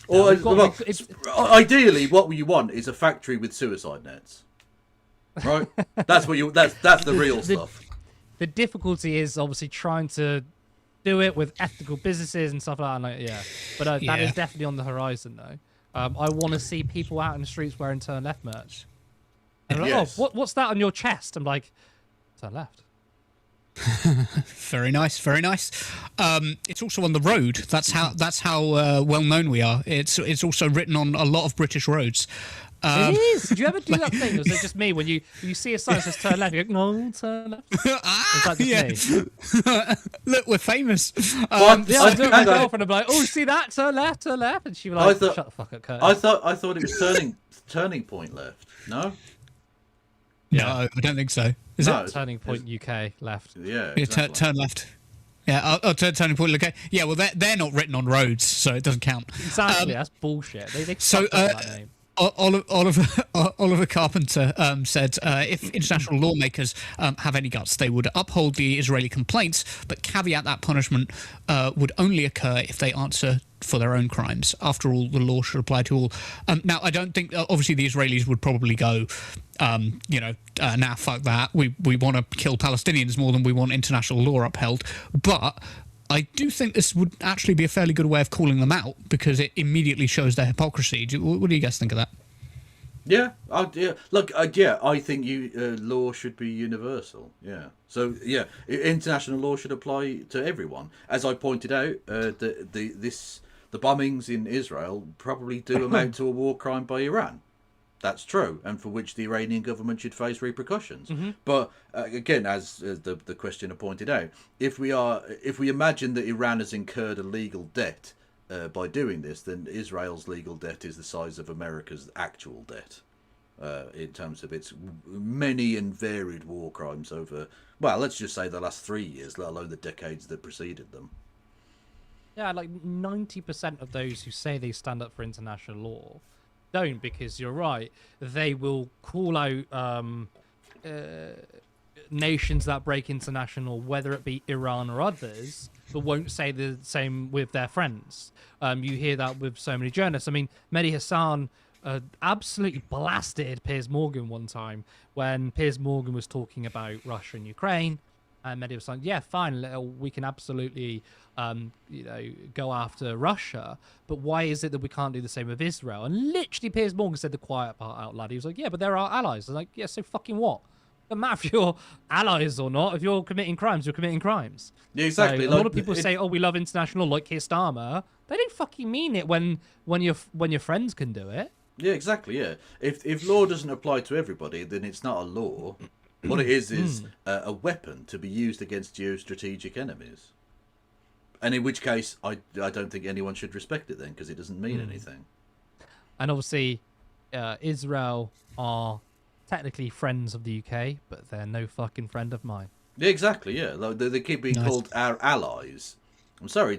Or ideally, what you want is a factory with suicide nets. Right? That's what you. That's the real stuff. The difficulty is obviously trying to do it with ethical businesses and stuff like that. But that is definitely on the horizon, though. I want to see people out in the streets wearing Turn Left merch. And they're like, oh, what's that on your chest? I'm like, Turn Left. Very nice, very nice. It's also on the road. That's how well known we are. It's also written on a lot of British roads. It is. Do you ever do that thing? Or is it just me when you see a sign that says Turn Left? You go, no, Turn Left. Is that just me? Look, we're famous. I do it with my girlfriend. I'm like, oh, see that? Turn left, and she was like, shut the fuck up, Curtis. I thought it was turning point left. No. No, I don't think so. Is it Turning Point UK left? Yeah, exactly. Turn left. Yeah, turning point UK. Yeah, well, they're not written on roads, so it doesn't count. Exactly, that's bullshit. They fucked up that name. Oliver Carpenter said if international lawmakers have any guts, they would uphold the Israeli complaints, but caveat that punishment would only occur if they answer for their own crimes. After all, the law should apply to all. Now, I don't think, obviously, the Israelis would probably go, nah, fuck that. We want to kill Palestinians more than we want international law upheld. But I do think this would actually be a fairly good way of calling them out because it immediately shows their hypocrisy. What do you guys think of that? Yeah, look, I think law should be universal. Yeah, so yeah, international law should apply to everyone. As I pointed out, the bombings in Israel probably do amount to a war crime by Iran. That's true, and for which the Iranian government should face repercussions. Mm-hmm. But again, as the questioner pointed out, if we imagine that Iran has incurred a legal debt by doing this, then Israel's legal debt is the size of America's actual debt in terms of its many and varied war crimes over, well, let's just say the last 3 years, let alone the decades that preceded them. Yeah, like 90% of those who say they stand up for international law don't, because you're right, they will call out nations that break international, whether it be Iran or others, but won't say the same with their friends. You hear that with so many journalists. I mean, Mehdi Hassan absolutely blasted Piers Morgan one time when Piers Morgan was talking about Russia and Ukraine. And Mehdi was like, yeah, fine, we can absolutely, go after Russia, but why is it that we can't do the same with Israel? And literally, Piers Morgan said the quiet part out loud. He was like, yeah, but they're our allies. I was like, yeah, so fucking what? It doesn't matter if you're allies or not. If you're committing crimes, you're committing crimes. Yeah, exactly. So a lot of people say, oh, we love international law, like Keir Starmer. They don't fucking mean it when your friends can do it. Yeah, exactly, yeah. If law doesn't apply to everybody, then it's not a law. What it is a weapon to be used against geostrategic enemies. And in which case, I don't think anyone should respect it then, because it doesn't mean anything. And obviously, Israel are technically friends of the UK, but they're no fucking friend of mine. Yeah, exactly, yeah. Like, they keep being called our allies. I'm sorry,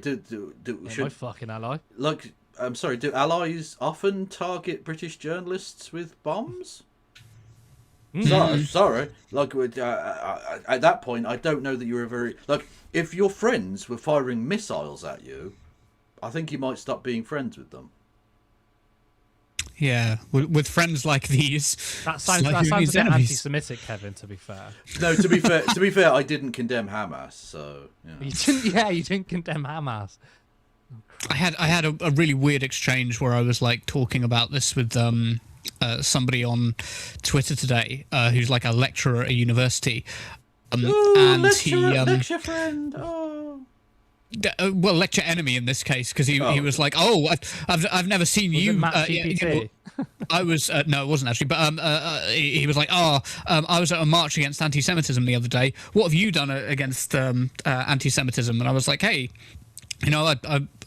my fucking ally. Like, I'm sorry, do allies often target British journalists with bombs? Sorry. Like at that point, I don't know that you're a very like. If your friends were firing missiles at you, I think you might stop being friends with them. Yeah, with friends like these. That sounds a bit anti-Semitic, Kevin. To be fair. No, to be fair, I didn't condemn Hamas. So you didn't. Yeah, you didn't condemn Hamas. I had a really weird exchange where I was like talking about this with somebody on Twitter today, who's like a lecturer at a university, and lecture friend. Well, lecture enemy in this case, because he was like, "Oh, I've never seen you." I was no, it wasn't actually, but he was like, I was at a march against anti-Semitism the other day. What have you done against anti-Semitism? And I was like, hey. You know,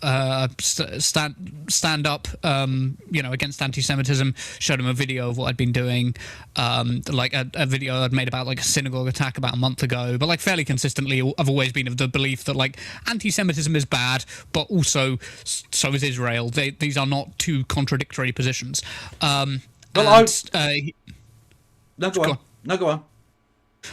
I stand up, against anti-Semitism. Showed him a video of what I'd been doing, like a video I'd made about like a synagogue attack about a month ago. But like fairly consistently, I've always been of the belief that like anti-Semitism is bad, but also so is Israel. These are not two contradictory positions. No, go on.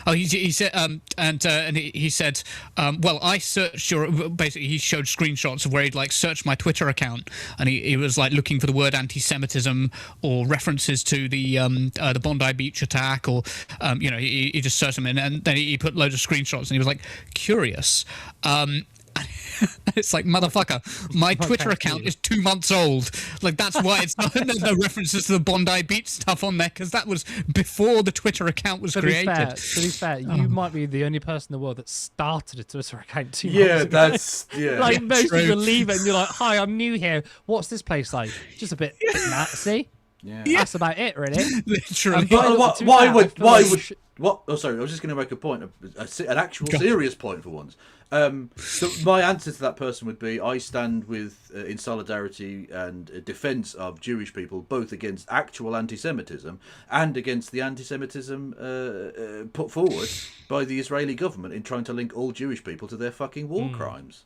Oh, he said, and he said, well, I searched your. Basically, he showed screenshots of where he'd like searched my Twitter account, and he was like looking for the word anti-Semitism or references to the Bondi Beach attack, or he just searched them in, and then he put loads of screenshots, and he was like curious. It's like, motherfucker, my Twitter account is 2 months old. Like, that's why it's not there's no references to the Bondi Beach stuff on there, because that was before the Twitter account was created. To be fair, you might be the only person in the world that started a Twitter account 2 months ago. Like, most people leave it and you're like, hi, I'm new here. What's this place like? Just a bit Nazi. Yeah. That's about it, really. Literally. Why would... What? Oh, sorry, I was just going to make a point, an actual serious point for once. So my answer to that person would be, I stand with in solidarity and defence of Jewish people, both against actual anti-Semitism and against the anti-Semitism put forward by the Israeli government in trying to link all Jewish people to their fucking war crimes.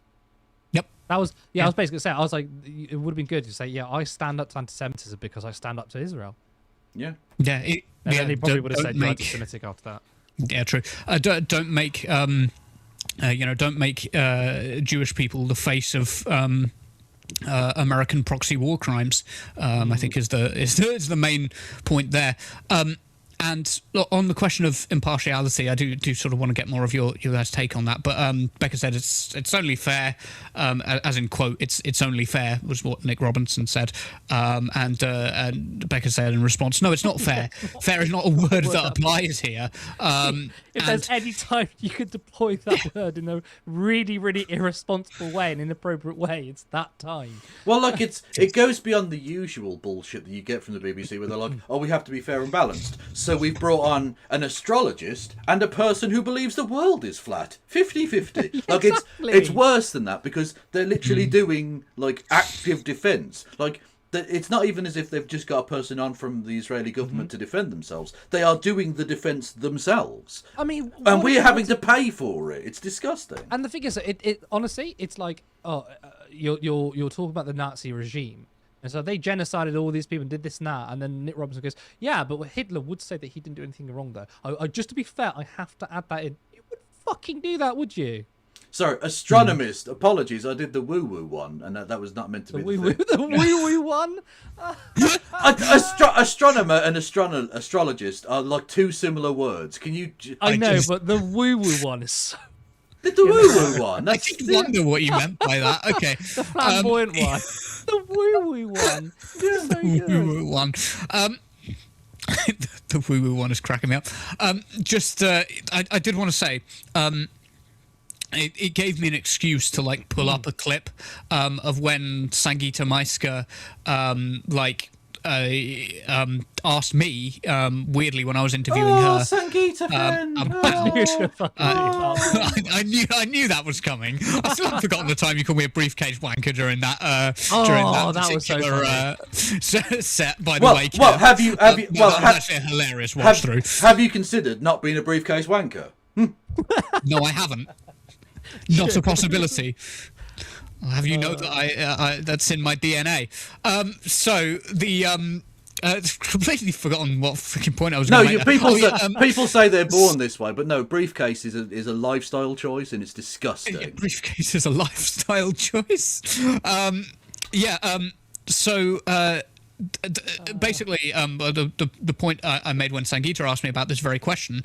Yep. That was I was basically saying, I was like, it would have been good to say, I stand up to anti-Semitism because I stand up to Israel. Yeah. Yeah. And then he probably would have said you're anti-Semitic after that. Yeah, true. Don't make Jewish people the face of American proxy war crimes. I think is the main point there. And on the question of impartiality, I do sort of want to get more of your guys' take on that. But Becca said it's only fair, as in quote, it's only fair was what Nick Robinson said. And Becca said in response, no, it's not fair. Fair is not a word that applies here. If there's any time you could deploy that word in a really, really irresponsible way, an inappropriate way, it's that time. Well, like it goes beyond the usual bullshit that you get from the BBC, where they're like, oh, we have to be fair and balanced. So we've brought on an astrologist and a person who believes the world is flat. 50-50. Like, exactly. It's worse than that, because they're literally doing, like, active defence. Like, it's not even as if they've just got a person on from the Israeli government to defend themselves. They are doing the defence themselves. I mean... And we're having to pay for it. It's disgusting. And the thing is, it honestly, it's like, you're talking about the Nazi regime. And so they genocided all these people and did this and that. And then Nick Robinson goes, yeah, but Hitler would say that he didn't do anything wrong, though. Just to be fair, I have to add that in. You wouldn't fucking do that, would you? Sorry, astronomist. Apologies, I did the woo-woo one, and that was not meant to be the woo-woo one? Astronomer and astrologist are like two similar words. Can you... I know, but the woo-woo one is so... The woo-woo one. I did wonder what you meant by that. Okay. The flamboyant one. The woo-woo one. The woo-woo one. The woo-woo one is cracking me up. I did want to say... It gave me an excuse to like pull up a clip of when Sangeeta Maiska asked me weirdly when I was interviewing her. Sangeeta friend. I knew that was coming. I still haven't forgotten the time you called me a briefcase wanker during that that was so funny. set. By the way, Kev. Well, have you? Actually a hilarious watch through. Have you considered not being a briefcase wanker? No, I haven't. Not a possibility. I'll have you know that I that's in my DNA. So the Completely forgotten what freaking point I was No, going to make. people say they're born this way, but no, briefcase is a lifestyle choice, and it's disgusting. Briefcase is a lifestyle choice. So basically, the point I made when Sangeeta asked me about this very question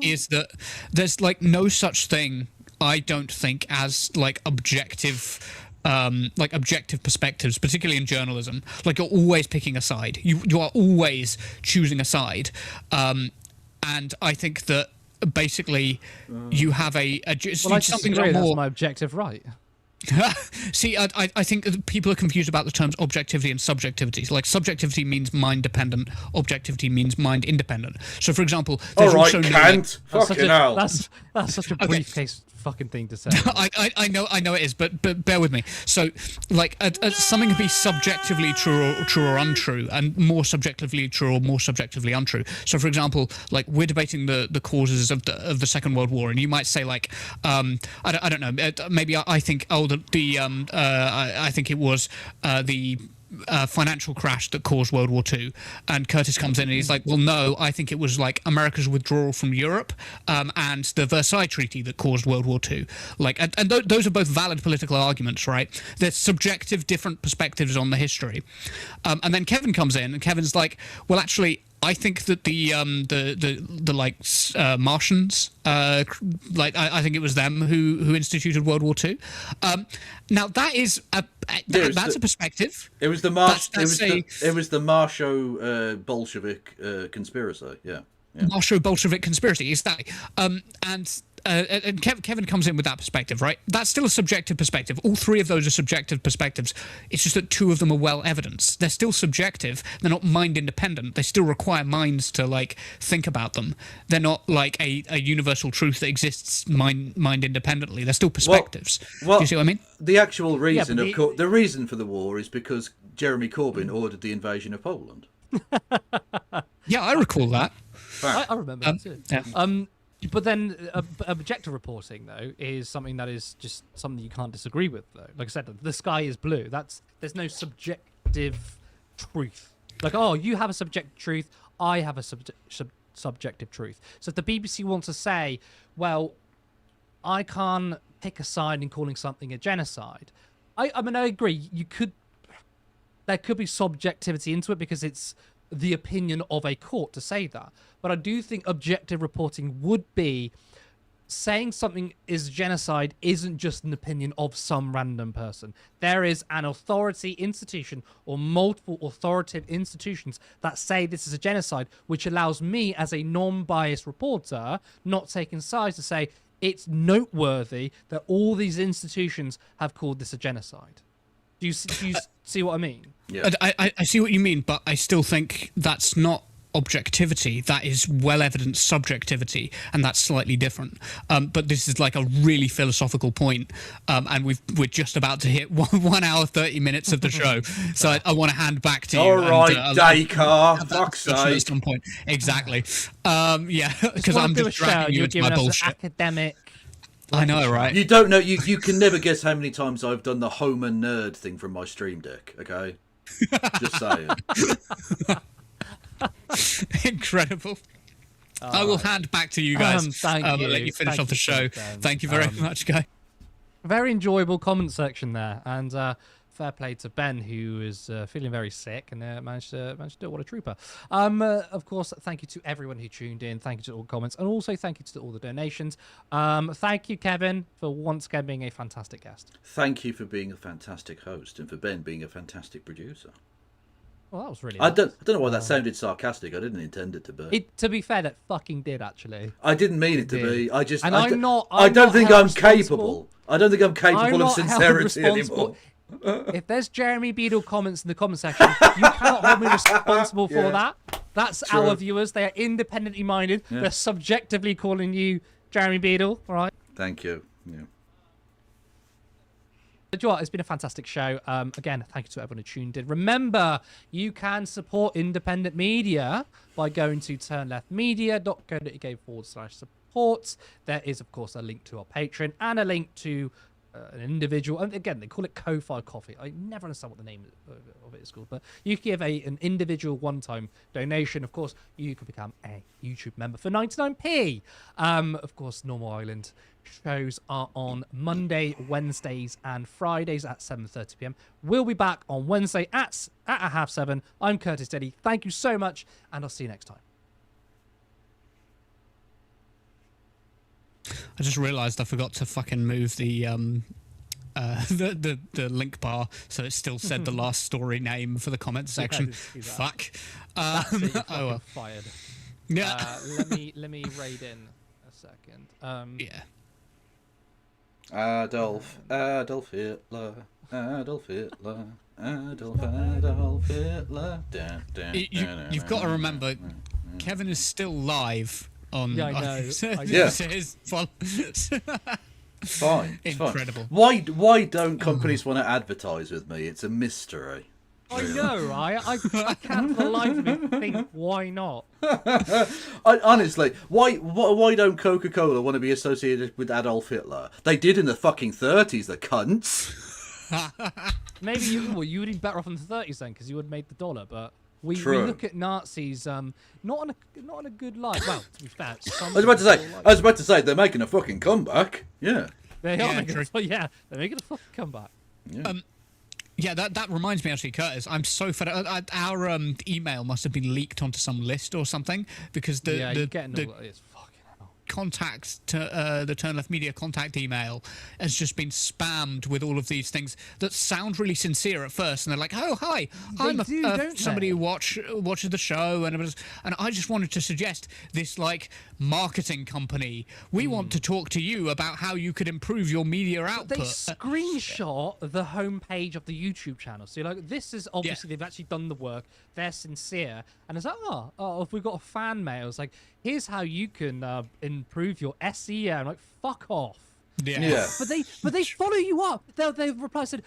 is that there's like no such thing, I don't think, as like objective perspectives, particularly in journalism. Like, you're always picking a side. You are always choosing a side, and I think that basically you have something that's more. my objective right. See, I think that people are confused about the terms objectivity and subjectivity. Like, subjectivity means mind dependent, objectivity means mind independent. So, for example, there's all right, also Kant. Fucking hell. That's such a briefcase fucking thing to say. I know it is, but bear with me. So, like, something can be subjectively true or untrue, and more subjectively true or more subjectively untrue. So, for example, like, we're debating the causes of the Second World War, and you might say, like, I don't know, maybe I think I think it was the financial crash that caused World War II, and Curtis comes in and he's like, well, no, I think it was like America's withdrawal from Europe and the Versailles Treaty that caused World War II. Like, and those are both valid political arguments, right? There's subjective different perspectives on the history, and then Kevin comes in and Kevin's like, well, actually, I think that the Martians, I think it was them who instituted World War II. Now that is that's a perspective. It was the Martial Bolshevik conspiracy. Yeah. Martial Bolshevik conspiracy, exactly. And Kevin comes in with that perspective, right? That's still a subjective perspective. All three of those are subjective perspectives. It's just that two of them are well evidenced. They're still subjective. They're not mind independent. They still require minds to like think about them. They're not like a universal truth that exists mind independently. They're still perspectives. Well, do you see what I mean? The actual reason, the reason for the war is because Jeremy Corbyn ordered the invasion of Poland. Yeah, I recall that. I remember that too. Yeah. But then objective reporting, though, is something that is just something you can't disagree with, though. Like I said, the sky is blue. There's no subjective truth. Like, oh, you have a subjective truth, I have a subjective truth. So if the BBC wants to say, well, I can't pick a side in calling something a genocide, I mean, I agree. There could be subjectivity into it because it's the opinion of a court to say that. But I do think objective reporting would be saying something is genocide isn't just an opinion of some random person. There is an authority institution or multiple authoritative institutions that say this is a genocide, which allows me as a non-biased reporter, not taking sides, to say it's noteworthy that all these institutions have called this a genocide. Do you see what I mean? Yeah. I see what you mean, but I still think that's not objectivity. That is well evidenced subjectivity, and that's slightly different. But this is like a really philosophical point, and we're just about to hit 1 hour 30 minutes of the show. So I want to hand back to you. All right, Daycar. Fuck's sake. At some point, exactly. Yeah, because I'm just dragging you into my bullshit. Academic. I know, right? You don't know. You can never guess how many times I've done the Homer nerd thing from my stream deck. Okay, just saying. Incredible. I will hand back to you guys. Thank you. I'll let you finish off the show. Thank you very much, guy. Very enjoyable comment section there, and fair play to Ben, who is feeling very sick and managed to do it. What a trooper. Of course, thank you to everyone who tuned in. Thank you to all the comments, and also thank you to all the donations. Thank you, Kevin, for once again being a fantastic guest. Thank you for being a fantastic host, and for Ben being a fantastic producer. Well, that was really I don't know why that sounded sarcastic. I didn't intend it to be. To be fair, that fucking did, actually. I didn't mean it to be. I just. And I don't think I'm capable. I don't think I'm capable of sincerity anymore. If there's Jeremy Beadle comments in the comment section, you cannot hold me responsible for that. That's True. our viewers. They are independently minded. Yeah. They're subjectively calling you Jeremy Beadle, all right? Thank you. Yeah. But you know what? It's been a fantastic show. Again, thank you to everyone who tuned in. Remember, you can support independent media by going to turnleftmedia.co.uk/support. There is, of course, a link to our Patreon and a link to an individual, and again, they call it Ko-Fi Coffee. I never understand what the name of it is called, but you can give an individual one-time donation. Of course, you could become a YouTube member for 99p. Of course, Normal Island shows are on Monday, Wednesdays, and Fridays at 7:30 p.m. We'll be back on Wednesday at 7:30. I'm Curtis Deddy. Thank you so much, and I'll see you next time. I just realised I forgot to fucking move the link bar, so it still said the last story name for the comment section. Fuck. That's it, you're oh well. fired. Yeah. Let me raid in a second. Yeah. Adolf Hitler, Adolf Hitler, Adolf Hitler. You've got to remember, Kevin is still live on. Yeah, I know. His Fine. Incredible. Fine. Why don't companies want to advertise with me? It's a mystery. I know, right? I can't for the life of me think why not. Honestly, why don't Coca-Cola want to be associated with Adolf Hitler? They did in the fucking 30s, the cunts. Maybe you would be better off in the 30s then, because you would have made the dollar. But we look at Nazis not on a good light. Well, to be fair, I was about to say they're making a fucking comeback. Yeah. They are making they're making a fucking comeback. Yeah. Yeah, that reminds me actually, Curtis. I'm so fed up. Our email must have been leaked onto some list or something because the contact to the Turn Left Media contact email has just been spammed with all of these things that sound really sincere at first, and they're like, "Oh, hi, I'm somebody who watches the show," and I just wanted to suggest this like marketing company. We want to talk to you about how you could improve your media output. They screenshot the homepage of the YouTube channel, so you're like, this is obviously they've actually done the work. They're sincere, and it's like, oh, if we've got a fan mail, it's like, here's how you can improve your SEO. I'm like, fuck off. Yeah. But they follow you up. They reply said,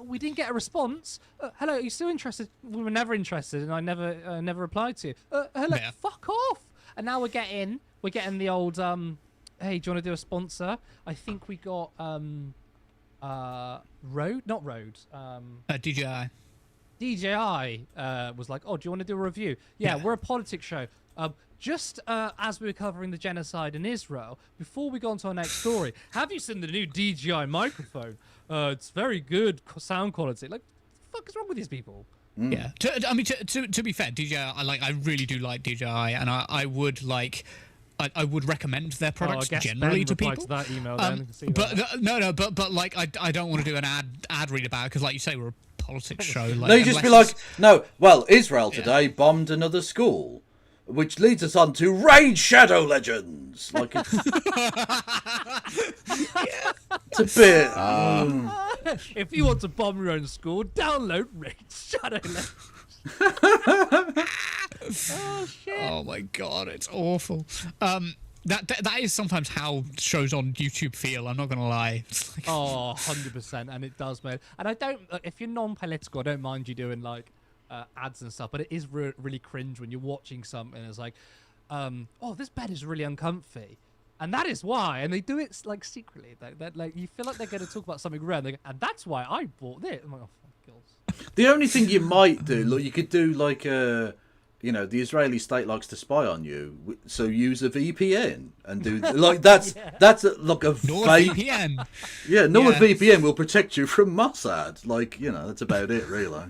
we didn't get a response. Hello, are you still interested? We were never interested, and I never replied to you. Hello, fuck off. And now we're getting the old hey, do you want to do a sponsor? I think we got DJI. DJI was like, oh, do you want to do a review? Yeah, we're a politics show. Just as we were covering the genocide in Israel, before we go on to our next story, have you seen the new DJI microphone? It's very good sound quality. Like, what the fuck is wrong with these people? Yeah. To be fair, DJI, I really do like DJI, and I would like. I would recommend their products generally to people. To that email then. But like I don't want to do an ad read about it because, like you say, we're a politics show. Like, no, you just be like, Israel today bombed another school, which leads us on to Raid Shadow Legends. Like it's a bit. If you want to bomb your own school, download Raid Shadow Legends. Oh shit! Oh my god, it's awful. That is sometimes how shows on YouTube feel. I'm not gonna lie. It's like... Oh, 100%, and it does, man. And I don't. If you're non-political, I don't mind you doing like ads and stuff. But it is really cringe when you're watching something. It's like, oh, this bed is really uncomfy, and that is why. And they do it like secretly. Like you feel like they're going to talk about something real, and that's why I bought this. I'm like, oh, fuck girls. The only thing you might do, look, you could do like the Israeli state likes to spy on you, so use a VPN and do like that's like a NordVPN. Yeah, NordVPN will protect you from Mossad. Like that's about it, really.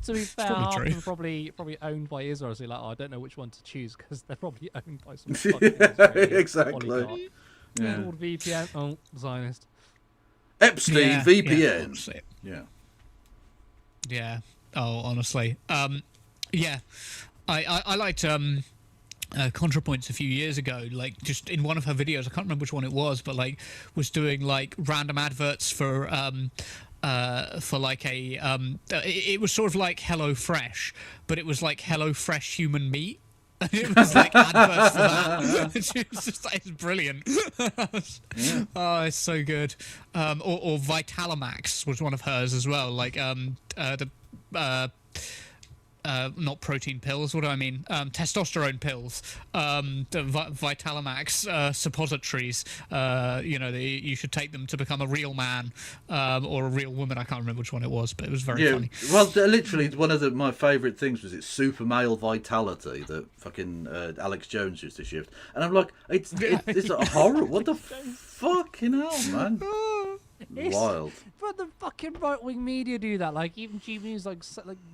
To be fair, half of them are probably owned by Israel. So you're like, I don't know which one to choose because they're probably owned by some fucking exactly. Yeah. NordVPN, oh, Zionist. Epstein VPN. Yeah. Yeah. Oh, honestly. Yeah. I liked ContraPoints a few years ago, like just in one of her videos, I can't remember which one it was, but like was doing like random adverts for like a it was sort of like Hello Fresh, but it was like Hello Fresh human meat. It was like adverts for that. It's brilliant. Oh, it's so good. Or Vitalamax was one of hers as well. Like not protein pills. What do I mean? Testosterone pills, the Vitalamax suppositories. You should take them to become a real man or a real woman. I can't remember which one it was, but it was very funny. Well, literally, one of my favourite things was it's super male vitality that fucking Alex Jones used to shift, and I'm like, it's a horror. What the fucking hell, man? Wild. But the fucking right-wing media do that. Like, even GB News, like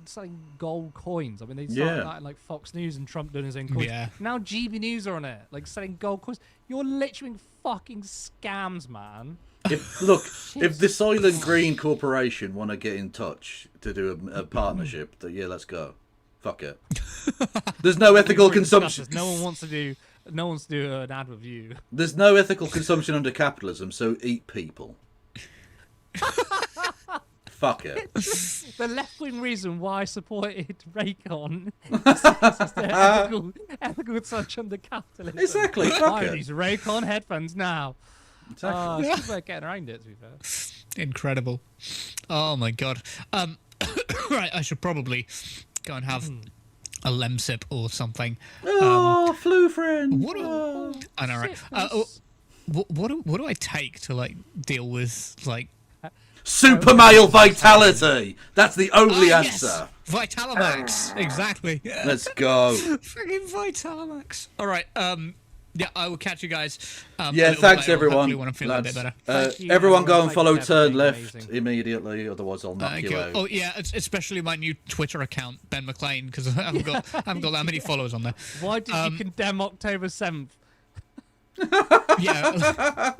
selling gold coins. I mean, they started that in, like, Fox News and Trump doing his own coins. Yeah. Now GB News are on it, like, selling gold coins. You're literally fucking scams, man. If the Soylent Green Corporation want to get in touch to do a partnership, let's go. Fuck it. There's no ethical consumption. No one wants to do an ad with you. There's no ethical consumption under capitalism, so eat people. Fuck it. The left-wing reason why I supported Raycon is the ethical consumption under capitalism. Exactly. Fuck Buy it. these Raycon headphones now. Exactly. It's about getting around it, to be fair. Incredible. Oh my god. Right, I should probably go and have a Lemsip or something. Flu friend. I know, right? What do I take to like deal with like super male vitality? That's the only answer. Yes. Vitalamax, exactly. Let's go. Friggin' Vitalamax. All right. Yeah, I will catch you guys. Thanks everyone. When I'm feeling a bit better. Everyone go and follow Turn Left immediately, otherwise I'll knock you out. Oh yeah, especially my new Twitter account, Ben McLean, because I haven't got that many followers on there. Why did you condemn October 7th? Yeah.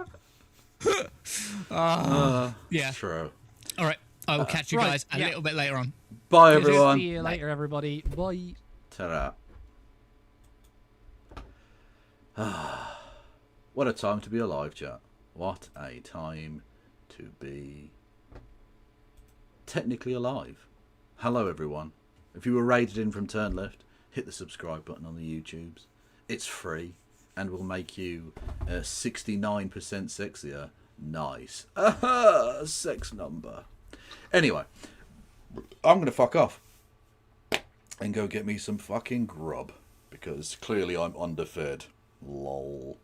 Yeah. True. All right. I will catch you guys a little bit later on. Bye, everyone. See you later, everybody. Bye. Ta-ra. What a time to be alive, chat. What a time to be technically alive. Hello, everyone. If you were raided in from Turn Left, hit the subscribe button on the YouTubes. It's free and will make you 69% sexier. Nice. Sex number. Anyway, I'm going to fuck off and go get me some fucking grub because clearly I'm underfed. Lol.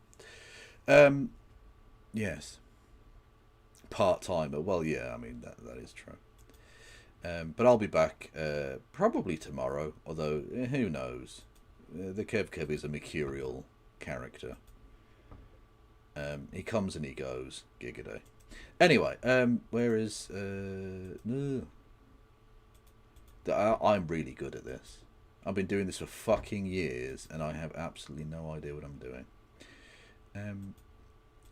Yes. Part-timer. Well, yeah, I mean, that is true. But I'll be back probably tomorrow, although who knows. The Kev is a mercurial character. He comes and he goes. Gigaday. Anyway, where is... no. I'm really good at this. I've been doing this for fucking years, and I have absolutely no idea what I'm doing.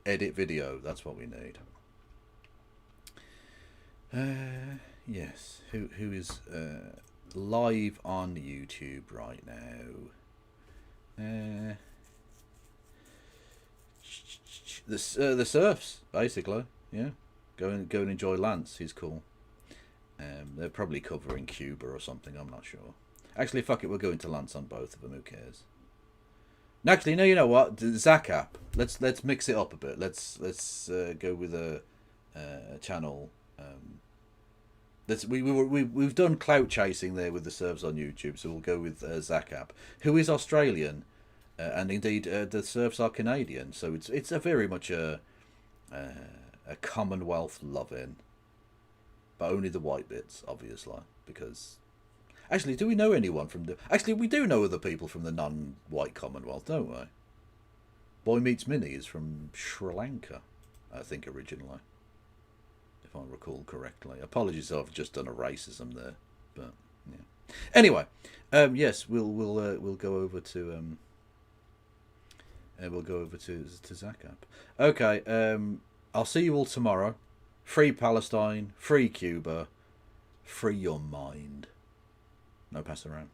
Edit video, that's what we need. Yes, who is live on YouTube right now? The Surfs, basically. Yeah, go and enjoy Lance. He's cool. They're probably covering Cuba or something. I'm not sure. Actually, fuck it. We're going to Lance on both of them. Who cares? Actually, no. You know what? The Zack app. Let's mix it up a bit. Let's go with a channel. We've done clout chasing there with the serves on YouTube, so we'll go with Zack app, who is Australian, and indeed the serves are Canadian. So it's a very much a Commonwealth loving, but only the white bits, obviously, because. Actually, do we know anyone from the... Actually, we do know other people from the non-white Commonwealth, don't we? Boy Meets Minnie is from Sri Lanka, I think, originally. If I recall correctly. Apologies if I've just done a racism there. But, yeah. Anyway, yes, we'll go over to... we'll go over to Zack app. Okay, I'll see you all tomorrow. Free Palestine, free Cuba, free your mind. No pass around.